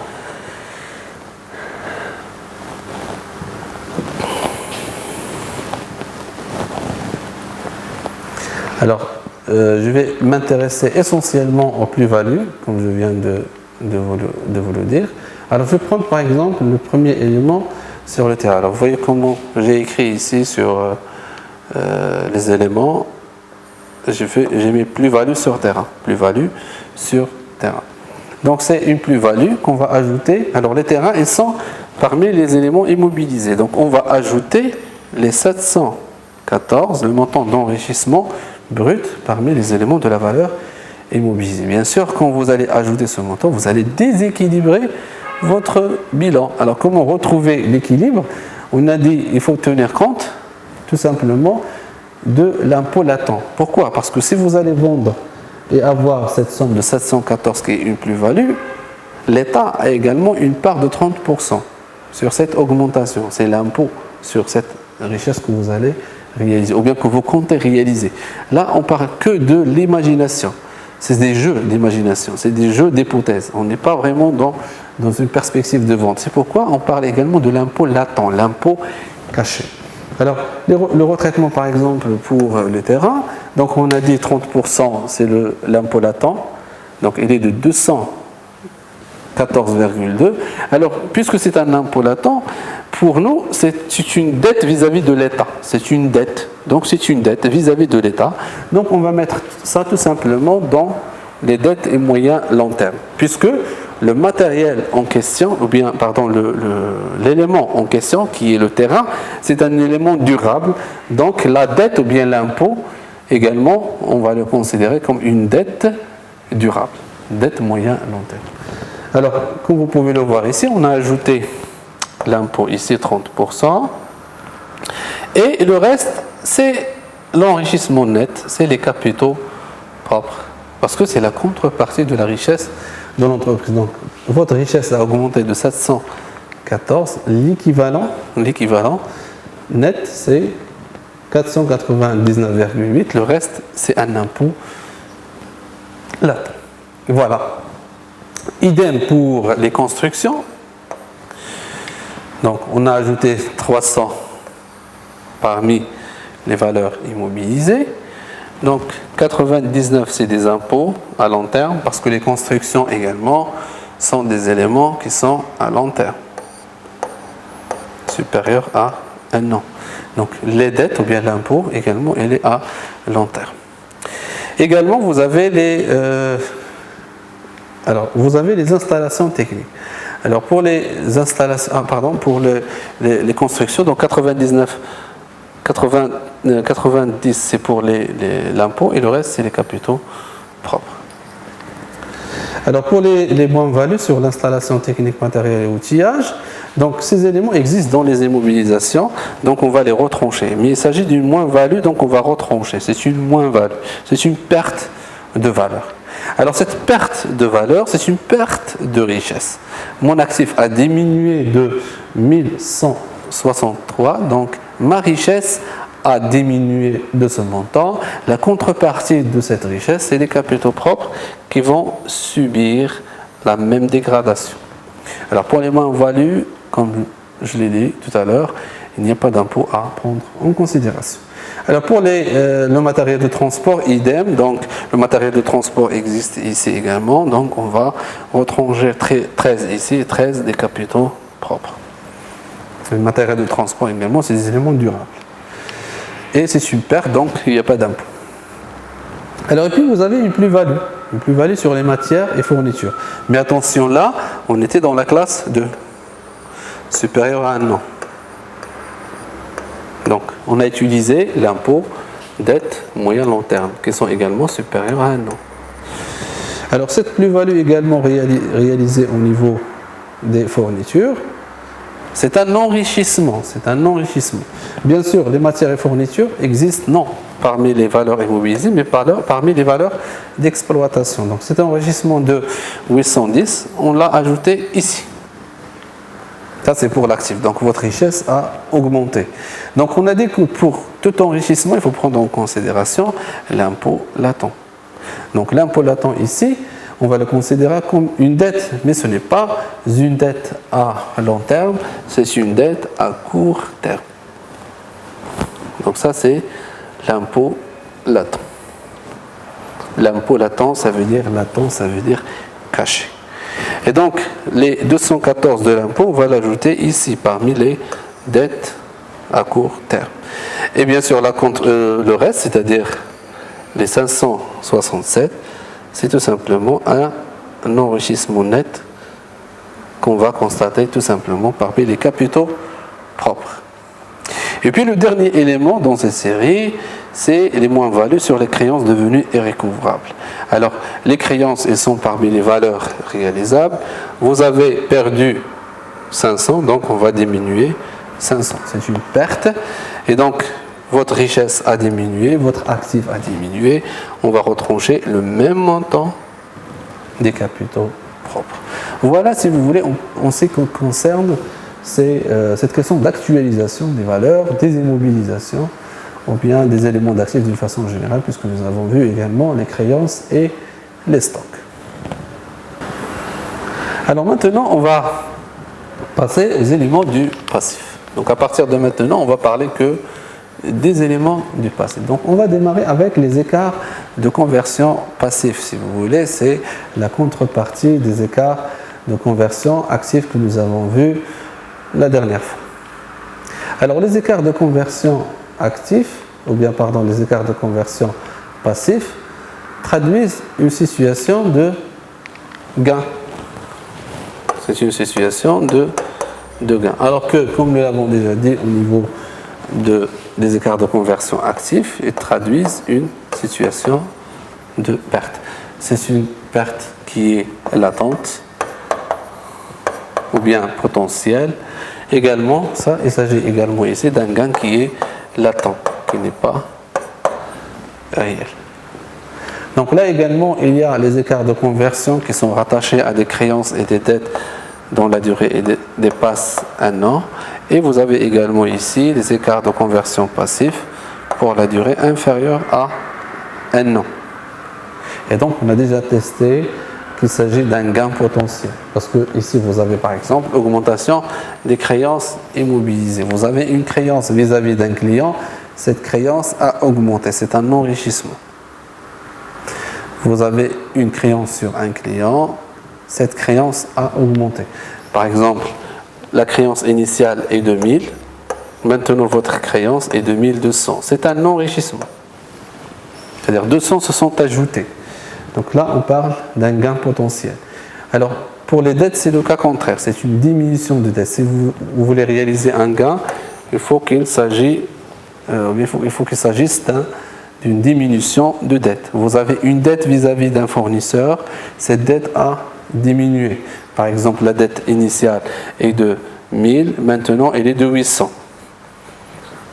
Alors, je vais m'intéresser essentiellement aux plus-values, comme je viens de vous le dire. Alors, je vais prendre par exemple le premier élément sur le terrain. Alors, vous voyez comment j'ai écrit ici sur les éléments. J'ai mis plus-value sur terrain. Plus-value sur terrain. Donc, c'est une plus-value qu'on va ajouter. Alors, les terrains, ils sont parmi les éléments immobilisés. Donc, on va ajouter les 714, le montant d'enrichissement brut parmi les éléments de la valeur immobilisée. Bien sûr, quand vous allez ajouter ce montant, vous allez déséquilibrer votre bilan. Alors, comment retrouver l'équilibre? On a dit qu'il faut tenir compte, tout simplement, de l'impôt latent. Pourquoi? Parce que si vous allez vendre et avoir cette somme de 714 qui est une plus-value, l'État a également une part de 30% sur cette augmentation. C'est l'impôt sur cette richesse que vous allez réaliser, ou bien que vous comptez réaliser. Là, on parle que de l'imagination. C'est des jeux d'imagination, c'est des jeux d'hypothèses. On n'est pas vraiment dans une perspective de vente. C'est pourquoi on parle également de l'impôt latent, l'impôt caché. Alors, le retraitement, par exemple, pour le terrain, donc on a dit 30%, c'est l'impôt latent, donc il est de 214,2. Alors, puisque c'est un impôt latent, pour nous, c'est une dette vis-à-vis de l'État. C'est une dette. Donc, c'est une dette vis-à-vis de l'État. Donc, on va mettre ça tout simplement dans les dettes et moyens long terme. Puisque le matériel en question, ou bien, pardon, l'élément en question, qui est le terrain, c'est un élément durable. Donc, la dette ou bien l'impôt, également, on va le considérer comme une dette durable. Dette moyen long terme. Alors, comme vous pouvez le voir ici, on a ajouté l'impôt ici 30%, et le reste c'est l'enrichissement net, c'est les capitaux propres, parce que c'est la contrepartie de la richesse de l'entreprise. Donc votre richesse a augmenté de 714, l'équivalent net c'est 499,8, le reste c'est un impôt latent. Voilà. Idem pour les constructions. Donc, on a ajouté 300 parmi les valeurs immobilisées. Donc, 99, c'est des impôts à long terme, parce que les constructions également sont des éléments qui sont à long terme, supérieurs à un an. Donc, les dettes ou bien l'impôt également, elle est à long terme. Également, vous avez les installations techniques. Alors pour les installations, pour les constructions, donc 90 c'est pour l'impôt et le reste c'est les capitaux propres. Alors pour les moins-values sur l'installation technique, matériel et outillage, donc ces éléments existent dans les immobilisations, donc on va les retrancher. Mais il s'agit d'une moins-value, donc on va retrancher. C'est une moins-value, c'est une perte de valeur. Alors cette perte de valeur, c'est une perte de richesse. Mon actif a diminué de 1163, donc ma richesse a diminué de ce montant. La contrepartie de cette richesse, c'est les capitaux propres qui vont subir la même dégradation. Alors pour les moins-values, comme je l'ai dit tout à l'heure, il n'y a pas d'impôt à prendre en considération. Alors pour le matériel de transport, idem, donc le matériel de transport existe ici également, donc on va retrancher 13 ici et 13 des capitaux propres. Le matériel de transport également, c'est des éléments durables. Et c'est super, donc il n'y a pas d'impôt. Alors et puis vous avez une plus-value sur les matières et fournitures. Mais attention là, on était dans la classe de supérieur à un an. Donc, on a utilisé l'impôt, dette, moyen, long terme, qui sont également supérieurs à un an. Alors, cette plus-value également réalisée au niveau des fournitures, c'est un enrichissement. Bien sûr, les matières et fournitures existent, non parmi les valeurs immobilisées, mais parmi les valeurs d'exploitation. Donc, cet enrichissement de 810, on l'a ajouté ici. Ça, c'est pour l'actif. Donc, votre richesse a augmenté. Donc, on a dit que pour tout enrichissement, il faut prendre en considération l'impôt latent. Donc, l'impôt latent ici, on va le considérer comme une dette, mais ce n'est pas une dette à long terme, c'est une dette à court terme. Donc, ça, c'est l'impôt latent. L'impôt latent, ça veut dire caché. Et donc, les 214 de l'impôt, on va l'ajouter ici parmi les dettes à court terme. Et bien sûr, le reste, c'est-à-dire les 567, c'est tout simplement un enrichissement net qu'on va constater tout simplement parmi les capitaux propres. Et puis le dernier élément dans cette série, c'est les moins-values sur les créances devenues irrécouvrables. Alors, les créances, elles sont parmi les valeurs réalisables. Vous avez perdu 500, donc on va diminuer 500. C'est une perte. Et donc, votre richesse a diminué, votre actif a diminué. On va retrancher le même montant des capitaux propres. Voilà, si vous voulez, on sait qu'on concerne cette question d'actualisation des valeurs, des immobilisations, ou bien des éléments d'actifs d'une façon générale, puisque nous avons vu également les créances et les stocks. Alors maintenant, on va passer aux éléments du passif. Donc à partir de maintenant, on va parler que des éléments du passif. Donc on va démarrer avec les écarts de conversion passifs, si vous voulez. C'est la contrepartie des écarts de conversion actifs que nous avons vus la dernière fois. Alors les écarts de conversion actifs, ou bien pardon, les écarts de conversion passifs, traduisent une situation de gain. C'est une situation de gain. Alors que, comme nous l'avons déjà dit au niveau des écarts de conversion actifs, ils traduisent une situation de perte. C'est une perte qui est latente ou bien potentielle. Également, ça, il s'agit également ici d'un gain qui est latent, qui n'est pas réel. Donc là également, il y a les écarts de conversion qui sont rattachés à des créances et des dettes dont la durée dépasse 1 an. Et vous avez également ici les écarts de conversion passifs pour la durée inférieure à 1 an. Et donc, on a déjà testé qu'il s'agit d'un gain potentiel. Parce que ici, vous avez par exemple augmentation des créances immobilisées. Vous avez une créance vis-à-vis d'un client, cette créance a augmenté, c'est un enrichissement. Vous avez une créance sur un client, cette créance a augmenté. Par exemple, la créance initiale est de 1000, maintenant votre créance est de 1200. C'est un enrichissement. C'est-à-dire 200 se sont ajoutés. Donc là, on parle d'un gain potentiel. Alors, pour les dettes, c'est le cas contraire. C'est une diminution de dettes. Si vous voulez réaliser un gain, il faut qu'il s'agisse d'une diminution de dette. Vous avez une dette vis-à-vis d'un fournisseur, cette dette a diminué. Par exemple, la dette initiale est de 1000, maintenant elle est de 800.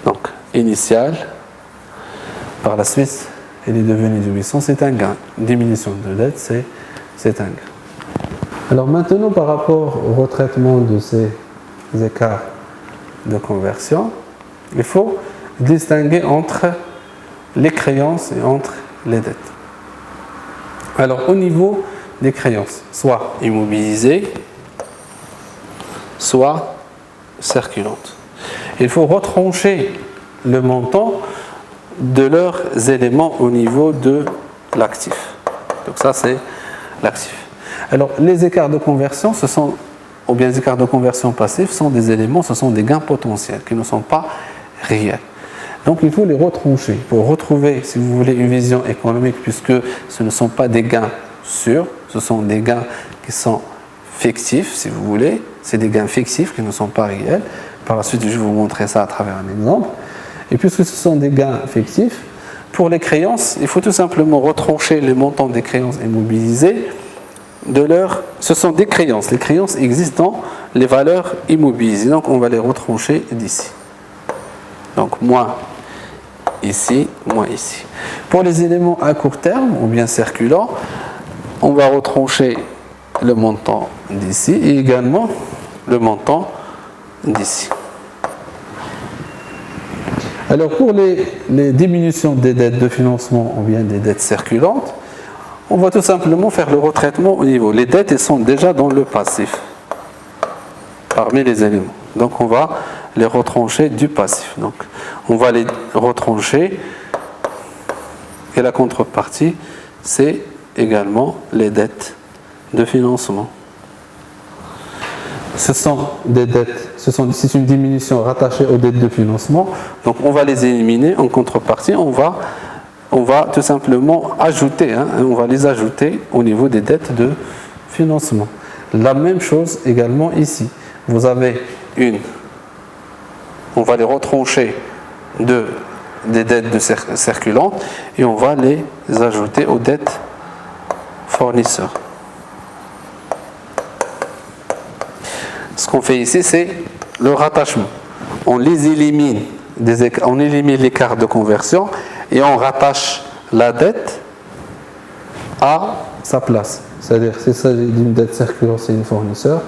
Donc, initiale, par la suite, elle est devenue de 800, c'est un gain. Diminution de dette, c'est un gain. Alors maintenant, par rapport au retraitement de ces écarts de conversion, il faut distinguer entre les créances et entre les dettes. Alors au niveau des créances, soit immobilisées, soit circulantes. Il faut retrancher le montant de leurs éléments au niveau de l'actif. Donc ça, c'est l'actif. Alors les écarts de conversion, ou bien les écarts de conversion passifs sont des éléments, ce sont des gains potentiels qui ne sont pas réels. Donc il faut les retrancher pour retrouver, si vous voulez, une vision économique, puisque ce ne sont pas des gains sûrs, ce sont des gains qui sont fictifs, si vous voulez. C'est des gains fictifs qui ne sont pas réels. Par la suite, je vais vous montrer ça à travers un exemple. Et puisque ce sont des gains fictifs, pour les créances, il faut tout simplement retrancher les montants des créances immobilisées ce sont des créances. Les créances existent dans les valeurs immobilisées. Donc, on va les retrancher d'ici. Donc, moins ici, moins ici. Pour les éléments à court terme, ou bien circulants, on va retrancher le montant d'ici et également le montant d'ici. Alors pour les diminutions des dettes de financement ou bien des dettes circulantes, on va tout simplement faire le retraitement au niveau. Les dettes, elles sont déjà dans le passif, parmi les éléments. Donc on va les retrancher du passif. Donc on va les retrancher et la contrepartie, c'est également les dettes de financement. Ce sont des dettes, c'est une diminution rattachée aux dettes de financement. Donc on va les éliminer. En contrepartie, on va tout simplement ajouter, on va les ajouter au niveau des dettes de financement. La même chose également ici. Vous avez on va les retrancher des dettes circulantes et on va les ajouter aux dettes fournisseurs. Ce qu'on fait ici, c'est le rattachement. On les élimine, on élimine l'écart de conversion et on rattache la dette à sa place. C'est-à-dire, s'il s'agit d'une dette circulante, c'est une fournisseur.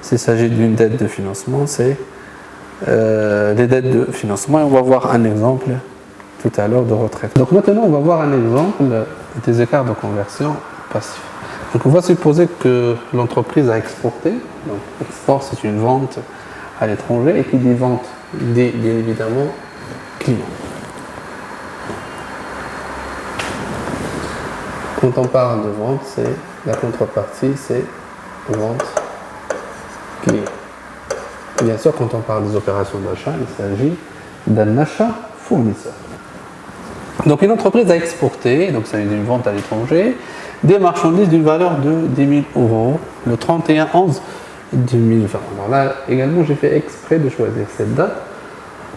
S'il s'agit d'une dette de financement, c'est les dettes de financement. Et on va voir un exemple tout à l'heure de retraite. Donc maintenant, on va voir un exemple des écarts de conversion passifs. Donc on va supposer que l'entreprise a exporté. Donc export, c'est une vente à l'étranger, et qui dit vente dit bien évidemment client. Quand on parle de vente, c'est la contrepartie, c'est vente client. Et bien sûr, quand on parle des opérations d'achat, il s'agit d'un achat fournisseur. Donc une entreprise a exporté, donc ça veut dire une vente à l'étranger, des marchandises d'une valeur de 10 000 € le 31/11/2020. Alors là, également, j'ai fait exprès de choisir cette date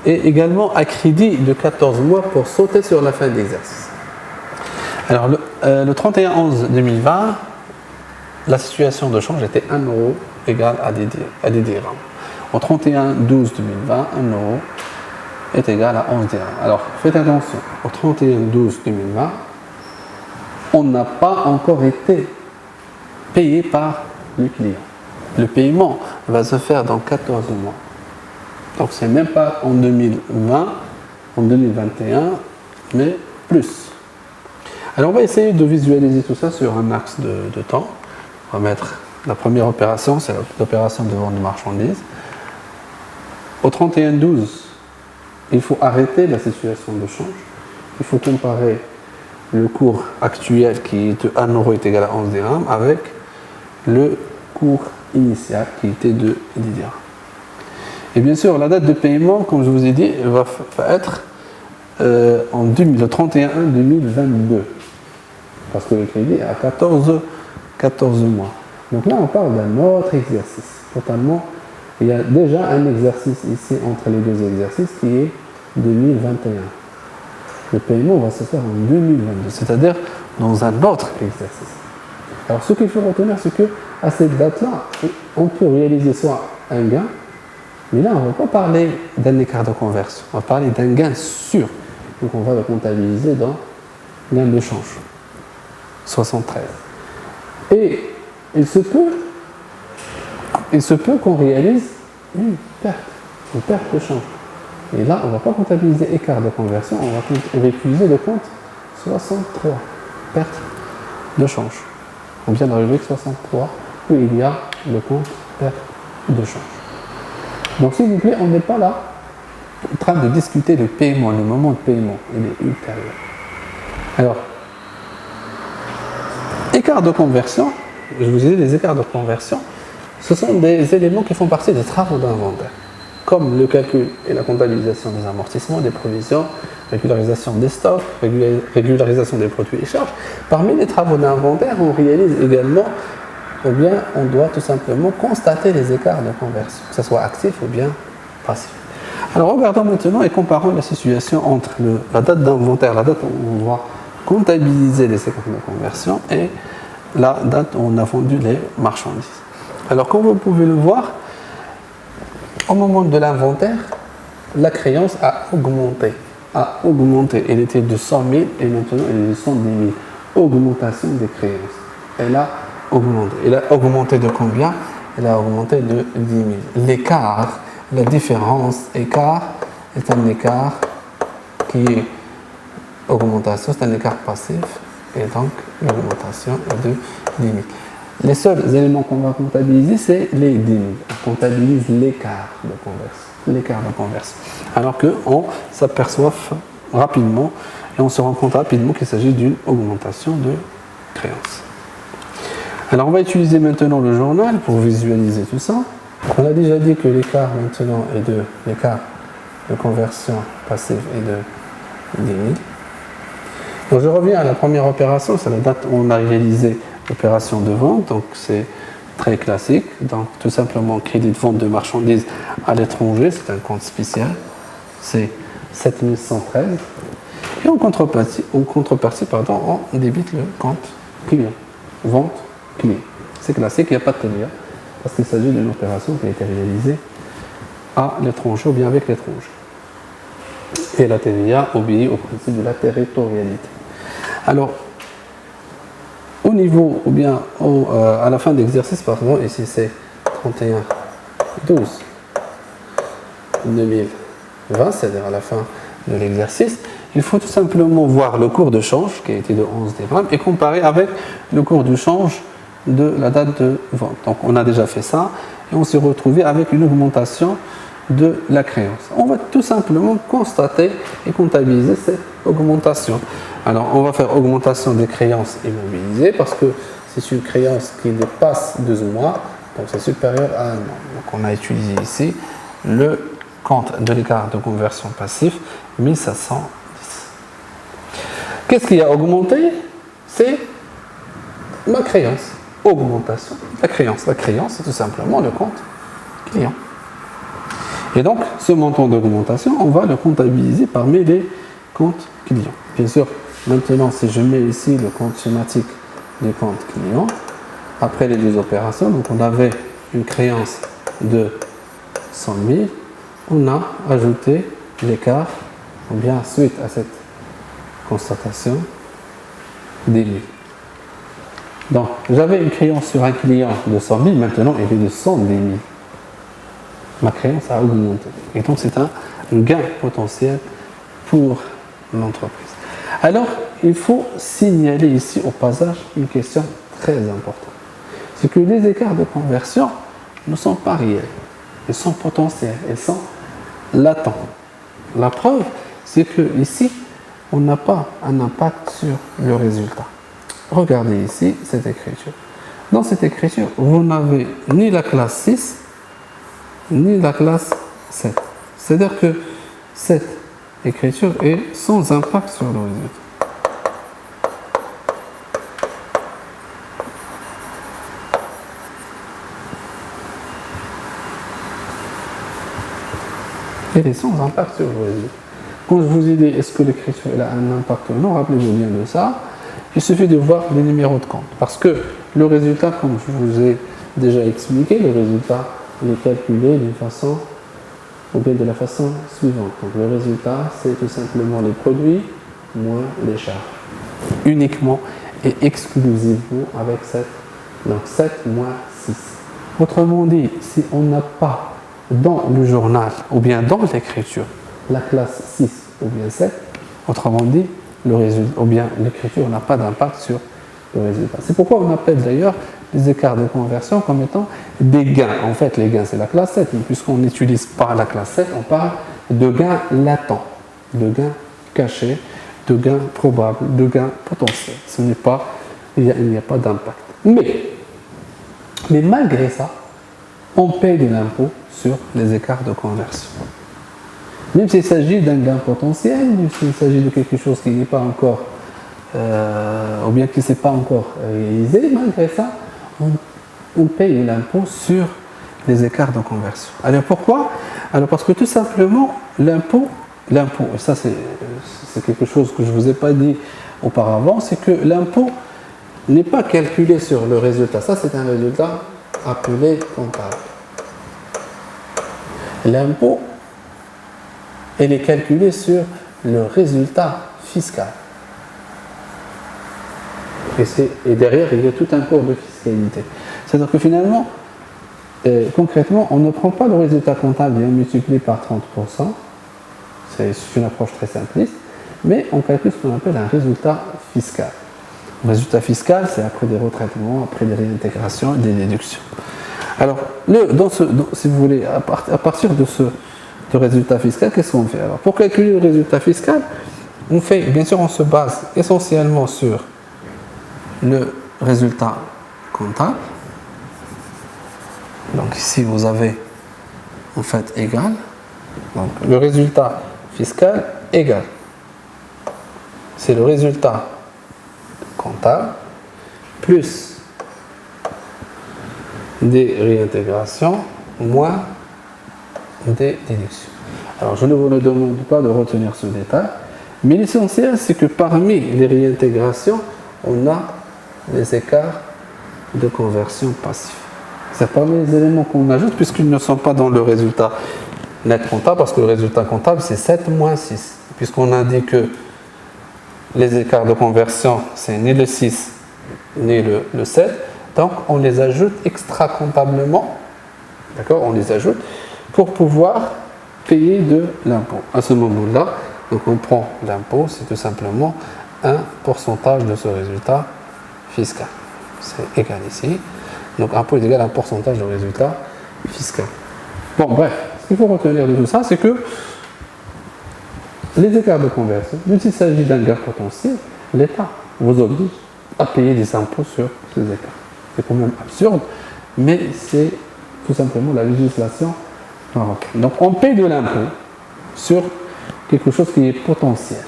et également à crédit de 14 mois pour sauter sur la fin d'exercice. Alors le 31/11/2020, la situation de change était 1 € égale à 10 dirhams. Au 31/12/2020, 1 € est égal à 11 dirhams. Alors faites attention, au 31/12/2020, on n'a pas encore été payé par le client. Le paiement va se faire dans 14 mois. Donc c'est même pas en 2020, en 2021, mais plus. Alors on va essayer de visualiser tout ça sur un axe de temps. On va mettre la première opération, c'est l'opération de vente de marchandises. Au 31/12, il faut arrêter la situation de change. Il faut comparer le cours actuel qui est de 1 € est égal à 11 dirhams avec le cours initial qui était de 10 dirhams. Et bien sûr, la date de paiement, comme je vous ai dit, va être le 31/1/2022 parce que le crédit est à 14 mois. Donc là, on parle d'un autre exercice totalement. Il y a déjà un exercice ici entre les deux exercices qui est 2021. Le paiement va se faire en 2022, c'est-à-dire dans un autre exercice. Alors ce qu'il faut retenir, c'est qu'à cette date-là, on peut réaliser soit un gain, mais là on ne va pas parler d'un écart de conversion, on va parler d'un gain sûr. Donc on va le comptabiliser dans gain de change, 73. Et il se peut qu'on réalise une perte de change. Et là, on ne va pas comptabiliser écart de conversion, on va utiliser le compte 63, perte de change. On vient d'arriver 63, où il y a le compte perte de change. Donc s'il vous plaît, on n'est pas là en train de discuter le paiement, le moment de paiement, il est ultérieur. Alors, écart de conversion, je vous ai dit, les écarts de conversion, ce sont des éléments qui font partie des travaux d'inventaire, comme le calcul et la comptabilisation des amortissements, des provisions, régularisation des stocks, régularisation des produits et charges. Parmi les travaux d'inventaire, on réalise également, ou bien on doit tout simplement constater les écarts de conversion, que ce soit actif ou bien passif. Alors regardons maintenant et comparons la situation entre la date d'inventaire, la date où on va comptabiliser les écarts de conversion, et la date où on a vendu les marchandises. Alors comme vous pouvez le voir, au moment de l'inventaire, la créance a augmenté. Elle était de 100 000 et maintenant elle est de 110 000. Augmentation des créances. Elle a augmenté. Elle a augmenté de combien? Elle a augmenté de 10 000. L'écart la différence écart est un écart qui est augmentation, c'est un écart passif, et donc l'augmentation est de 10 000. Les seuls éléments qu'on va comptabiliser, c'est les 10 000. On comptabilise l'écart de conversion. Alors qu'on s'aperçoit rapidement et on se rend compte rapidement qu'il s'agit d'une augmentation de créance. Alors on va utiliser maintenant le journal pour visualiser tout ça. On a déjà dit que l'écart maintenant est de l'écart de conversion passive est de 10 000. Donc je reviens à la première opération, c'est la date où on a réalisé l'opération de vente, donc c'est très classique, donc tout simplement crédit de vente de marchandises à l'étranger, c'est un compte spécial, c'est 7113, et en contrepartie, on débite le compte client, vente client. C'est classique, il n'y a pas de TVA, parce qu'il s'agit d'une opération qui a été réalisée à l'étranger ou bien avec l'étranger. Et la TVA obéit au principe de la territorialité. Alors, au niveau, ou bien à la fin de l'exercice, pardon, ici c'est 31/12/2020, c'est-à-dire à la fin de l'exercice, il faut tout simplement voir le cours de change qui a été de 11 dirhams et comparer avec le cours de change de la date de vente. Donc on a déjà fait ça et on s'est retrouvé avec une augmentation de la créance. On va tout simplement constater et comptabiliser cette augmentation. Alors on va faire augmentation des créances immobilisées parce que c'est une créance qui dépasse 12 mois, donc c'est supérieur à 1 an. Donc on a utilisé ici le compte de l'écart de conversion passif 1710. Qu'est-ce qui a augmenté? C'est ma créance. Augmentation de la créance. La créance, c'est tout simplement le compte client. Et donc, ce montant d'augmentation, on va le comptabiliser parmi les comptes clients. Bien sûr, maintenant, si je mets ici le compte schématique du compte client, après les deux opérations, donc on avait une créance de 100 000, on a ajouté l'écart, ou bien suite à cette constatation, des 1000. Donc, j'avais une créance sur un client de 100 000, maintenant elle est de 110 000. Ma créance a augmenté. Et donc, c'est un gain potentiel pour l'entreprise. Alors, il faut signaler ici au passage une question très importante. C'est que les écarts de conversion ne sont pas réels. Ils sont potentiels, ils sont latents. La preuve, c'est que ici, on n'a pas un impact sur le résultat. Regardez ici cette écriture. Dans cette écriture, vous n'avez ni la classe 6, ni la classe 7. C'est-à-dire que cette écriture est sans impact sur le résultat. Elle est sans impact sur le résultat. Quand je vous ai dit est-ce que l'écriture a un impact ou non, rappelez-vous bien de ça. Il suffit de voir les numéros de compte. Parce que le résultat, comme je vous ai déjà expliqué, le résultat il est calculé d'une façon, ou bien de la façon suivante. Donc le résultat, c'est tout simplement les produits moins les charges. Uniquement et exclusivement avec 7. Donc 7 moins 6. Autrement dit, si on n'a pas dans le journal ou bien dans l'écriture la classe 6 ou bien 7, autrement dit, le résultat, ou bien l'écriture n'a pas d'impact sur le résultat. C'est pourquoi on appelle d'ailleurs les écarts de conversion comme étant des gains. En fait, les gains, c'est la classe 7, mais puisqu'on n'utilise pas la classe 7, on parle de gains latents, de gains cachés, de gains probables, de gains potentiels. Ce n'est pas, il n'y a pas d'impact. Mais malgré ça, on paye de l'impôt sur les écarts de conversion. Même s'il s'agit d'un gain potentiel, même s'il s'agit de quelque chose qui n'est pas encore, ou bien qui ne s'est pas encore réalisé, malgré ça, on paye l'impôt sur les écarts de conversion. Alors pourquoi? Alors parce que tout simplement, l'impôt, et ça c'est quelque chose que je ne vous ai pas dit auparavant, c'est que l'impôt n'est pas calculé sur le résultat. Ça c'est un résultat appelé comptable. L'impôt, elle est calculée sur le résultat fiscal. Et derrière, il y a tout un cours de fiscalité. C'est-à-dire que finalement, concrètement, on ne prend pas le résultat comptable et on multiplie par 30%. C'est une approche très simpliste. Mais on calcule ce qu'on appelle un résultat fiscal. Le résultat fiscal, c'est après des retraitements, après des réintégrations et des déductions. Alors, si vous voulez, à partir de ce résultat fiscal, qu'est-ce qu'on fait? Alors, pour calculer le résultat fiscal, on se base essentiellement sur le résultat comptable. Donc ici, vous avez en fait égal. Donc, le résultat fiscal égal. C'est le résultat comptable plus des réintégrations moins des déductions. Alors, je ne vous demande pas de retenir ce détail, mais l'essentiel, c'est que parmi les réintégrations, on a les écarts de conversion passifs. C'est parmi les éléments qu'on ajoute, puisqu'ils ne sont pas dans le résultat net comptable, parce que le résultat comptable, c'est 7 moins 6. Puisqu'on a dit que les écarts de conversion, c'est ni le 6, ni le 7. Donc, on les ajoute extra-comptablement. D'accord? On les ajoute pour pouvoir payer de l'impôt. À ce moment-là, donc on prend l'impôt, c'est tout simplement un pourcentage de ce résultat fiscal. C'est égal ici. Donc, impôt est égal à un pourcentage de résultat fiscal. Bon, bref, ce qu'il faut retenir de tout ça, c'est que les écarts de conversion, même s'il s'agit d'un gain potentiel, l'État vous oblige à payer des impôts sur ces écarts. C'est quand même absurde, mais c'est tout simplement la législation marocaine. Donc on paye de l'impôt sur quelque chose qui est potentiel.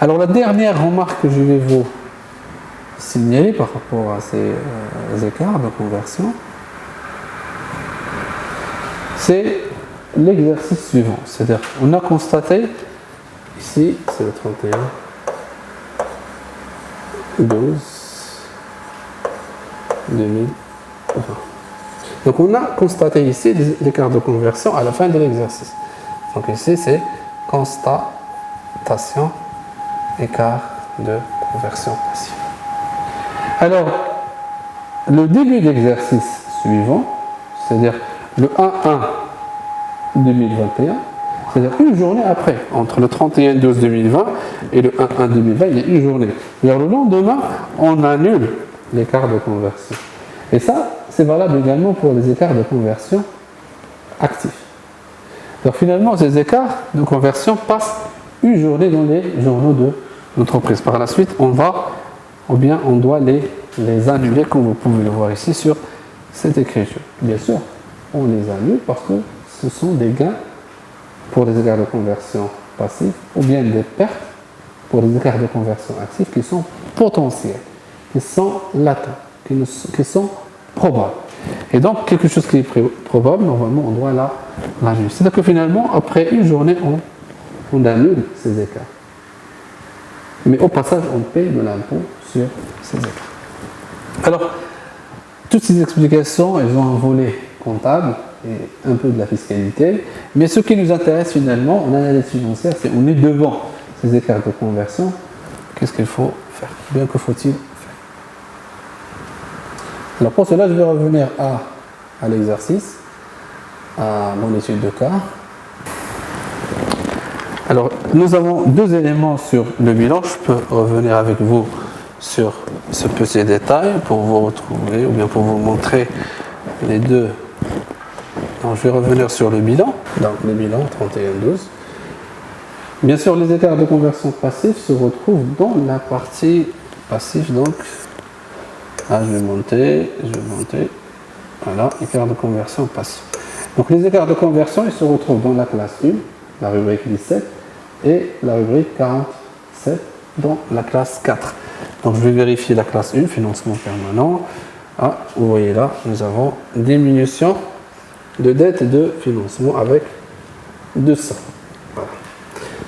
Alors la dernière remarque que je vais vous signaler par rapport à ces écarts de conversion, c'est l'exercice suivant. C'est-à-dire on a constaté, ici c'est le 31, 12, 2020. Donc on a constaté ici l'écart de conversion à la fin de l'exercice. Donc ici c'est constatation, écart de conversion passive. Alors, le début d'exercice suivant, c'est-à-dire le 1-1 2021, c'est-à-dire une journée après, entre le 31-12-2020 et le 1-1-2020, il y a une journée. Vers le lendemain, on annule l'écart de conversion. Et ça, c'est valable également pour les écarts de conversion actifs. Donc finalement, ces écarts de conversion passent une journée dans les journaux de l'entreprise. Par la suite, on doit les annuler, comme vous pouvez le voir ici sur cette écriture. Bien sûr, on les annule parce que ce sont des gains pour les écarts de conversion passifs ou bien des pertes pour les écarts de conversion actifs qui sont potentiels, qui sont latents, qui sont probables. Et donc, quelque chose qui est probable, normalement, on doit l'annuler. C'est-à-dire que finalement, après une journée, on annule ces écarts. Mais au passage, on paye de l'impôt sur ces écarts. Alors, toutes ces explications, elles ont un volet comptable et un peu de la fiscalité. Mais ce qui nous intéresse finalement en analyse financière, c'est on est devant ces écarts de conversion. Qu'est-ce qu'il faut faire? Bien que faut-il faire? Alors pour cela, je vais revenir à l'exercice, à mon étude de cas. Alors, nous avons deux éléments sur le bilan. Je peux revenir avec vous sur ce petit détail pour vous retrouver ou bien pour vous montrer les deux. Donc, je vais revenir sur le bilan. Donc, le bilan 31-12. Bien sûr, les écarts de conversion passifs se retrouvent dans la partie passive. Donc, là, je vais monter. Voilà, écart de conversion passif. Donc, les écarts de conversion, ils se retrouvent dans la classe 1, la rubrique 17, et la rubrique 47 dans la classe 4. Donc je vais vérifier la classe 1, financement permanent. Ah, vous voyez là, nous avons diminution de dette et de financement avec 200. Voilà.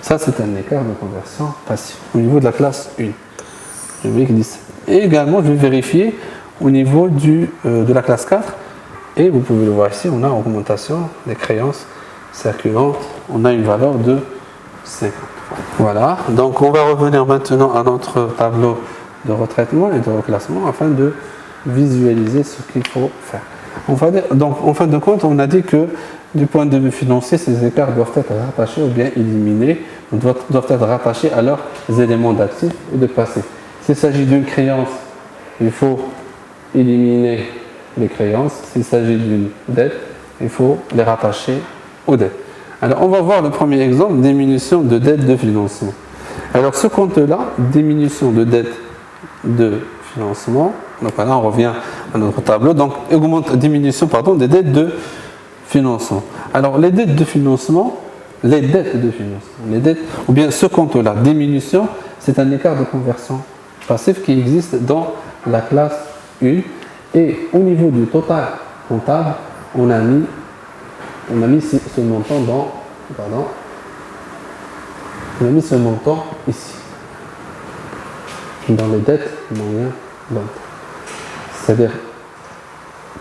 Ça, c'est un écart de conversion passif au niveau de la classe 1, rubrique 17. Et également, je vais vérifier au niveau de la classe 4. Et vous pouvez le voir ici, on a augmentation des créances circulantes. On a une valeur de 50. Voilà, donc on va revenir maintenant à notre tableau de retraitement et de reclassement afin de visualiser ce qu'il faut faire. Donc, en fin de compte, on a dit que du point de vue financier, ces écarts doivent être rattachés ou bien éliminés, doivent être rattachés à leurs éléments d'actifs et de passifs. S'il s'agit d'une créance, il faut éliminer les créances. S'il s'agit d'une dette, il faut les rattacher aux dettes. Alors, on va voir le premier exemple, diminution de dette de financement. Alors, ce compte-là, diminution de dette de financement, donc là, on revient à notre tableau, donc diminution des dettes de financement. Alors, les dettes de financement, ou bien ce compte-là, diminution, c'est un écart de conversion passif qui existe dans la classe 1. Et au niveau du total comptable, on a mis ce montant on a mis ce montant ici, dans les dettes moyennes d'emprunt. C'est-à-dire,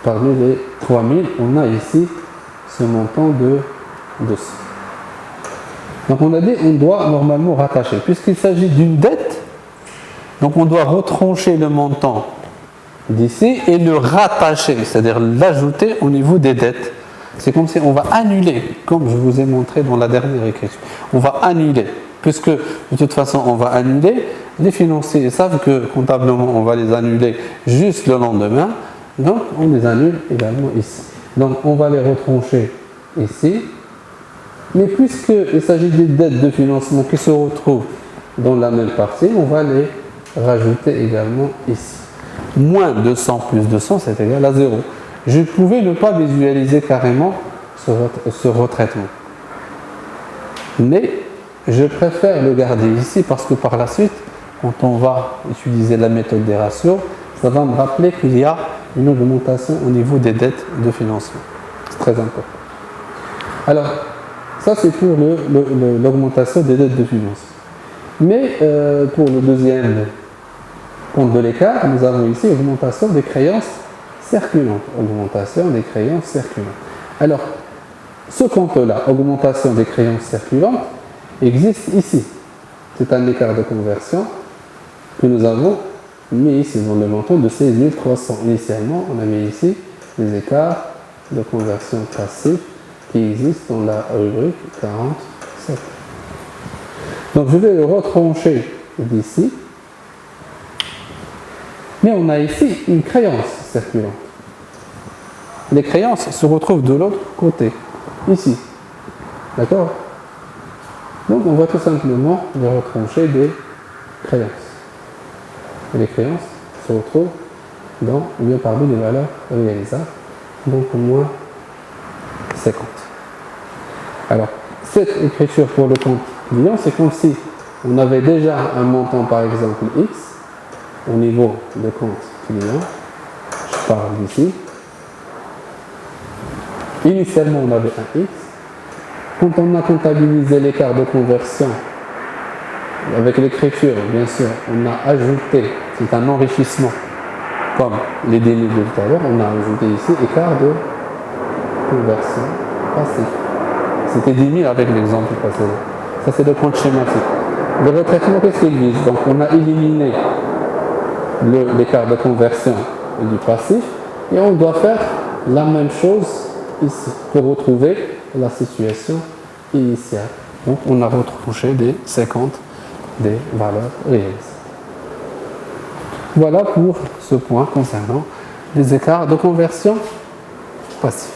parmi les 3000, on a ici ce montant de 200. Donc on a dit on doit normalement rattacher. Puisqu'il s'agit d'une dette, donc on doit retrancher le montant d'ici et le rattacher, c'est-à-dire l'ajouter au niveau des dettes. C'est comme si on va annuler, comme je vous ai montré dans la dernière écriture. On va annuler, puisque de toute façon on va annuler. Les financiers savent que comptablement on va les annuler juste le lendemain, donc on les annule également ici. Donc on va les retrancher ici, mais puisqu'il s'agit des dettes de financement qui se retrouvent dans la même partie, on va les rajouter également ici. Moins 200 plus 200, c'est égal à 0. Je pouvais ne pas visualiser carrément ce retraitement. Mais je préfère le garder ici parce que par la suite, quand on va utiliser la méthode des ratios, ça va me rappeler qu'il y a une augmentation au niveau des dettes de financement. C'est très important. Alors, ça c'est pour l'augmentation des dettes de financement. Mais pour le deuxième compte de l'écart, nous avons ici augmentation des créances circulantes. Augmentation des créances circulantes. Alors, ce compte-là, augmentation des créances circulantes, existe ici. C'est un écart de conversion que nous avons mis ici dans le montant de 16 300. Initialement, on a mis ici les écarts de conversion passifs qui existent dans la rubrique 47. Donc, je vais le retrancher d'ici. Mais on a ici une créance circulante. Les créances se retrouvent de l'autre côté, ici. D'accord? Donc on va tout simplement les retrancher des créances. Et les créances se retrouvent parmi les valeurs réalisables, donc au moins 50. Alors, cette écriture pour le compte client, c'est comme si on avait déjà un montant, par exemple, X, au niveau de compte client. Je parle d'ici. Initialement, on avait un X. Quand on a comptabilisé l'écart de conversion avec l'écriture, bien sûr, on a ajouté, c'est un enrichissement, comme les délais de tout à l'heure, on a ajouté ici écart de conversion passif. C'était 10 000 avec l'exemple précédent. Ça, c'est le compte schématique. Le retraitement, qu'est-ce qu'il vise? Donc, on a éliminé l'écart de conversion du passif et on doit faire la même chose ici pour retrouver la situation initiale. Donc, on a retranché des 50 des valeurs réelles. Voilà pour ce point concernant les écarts de conversion passifs.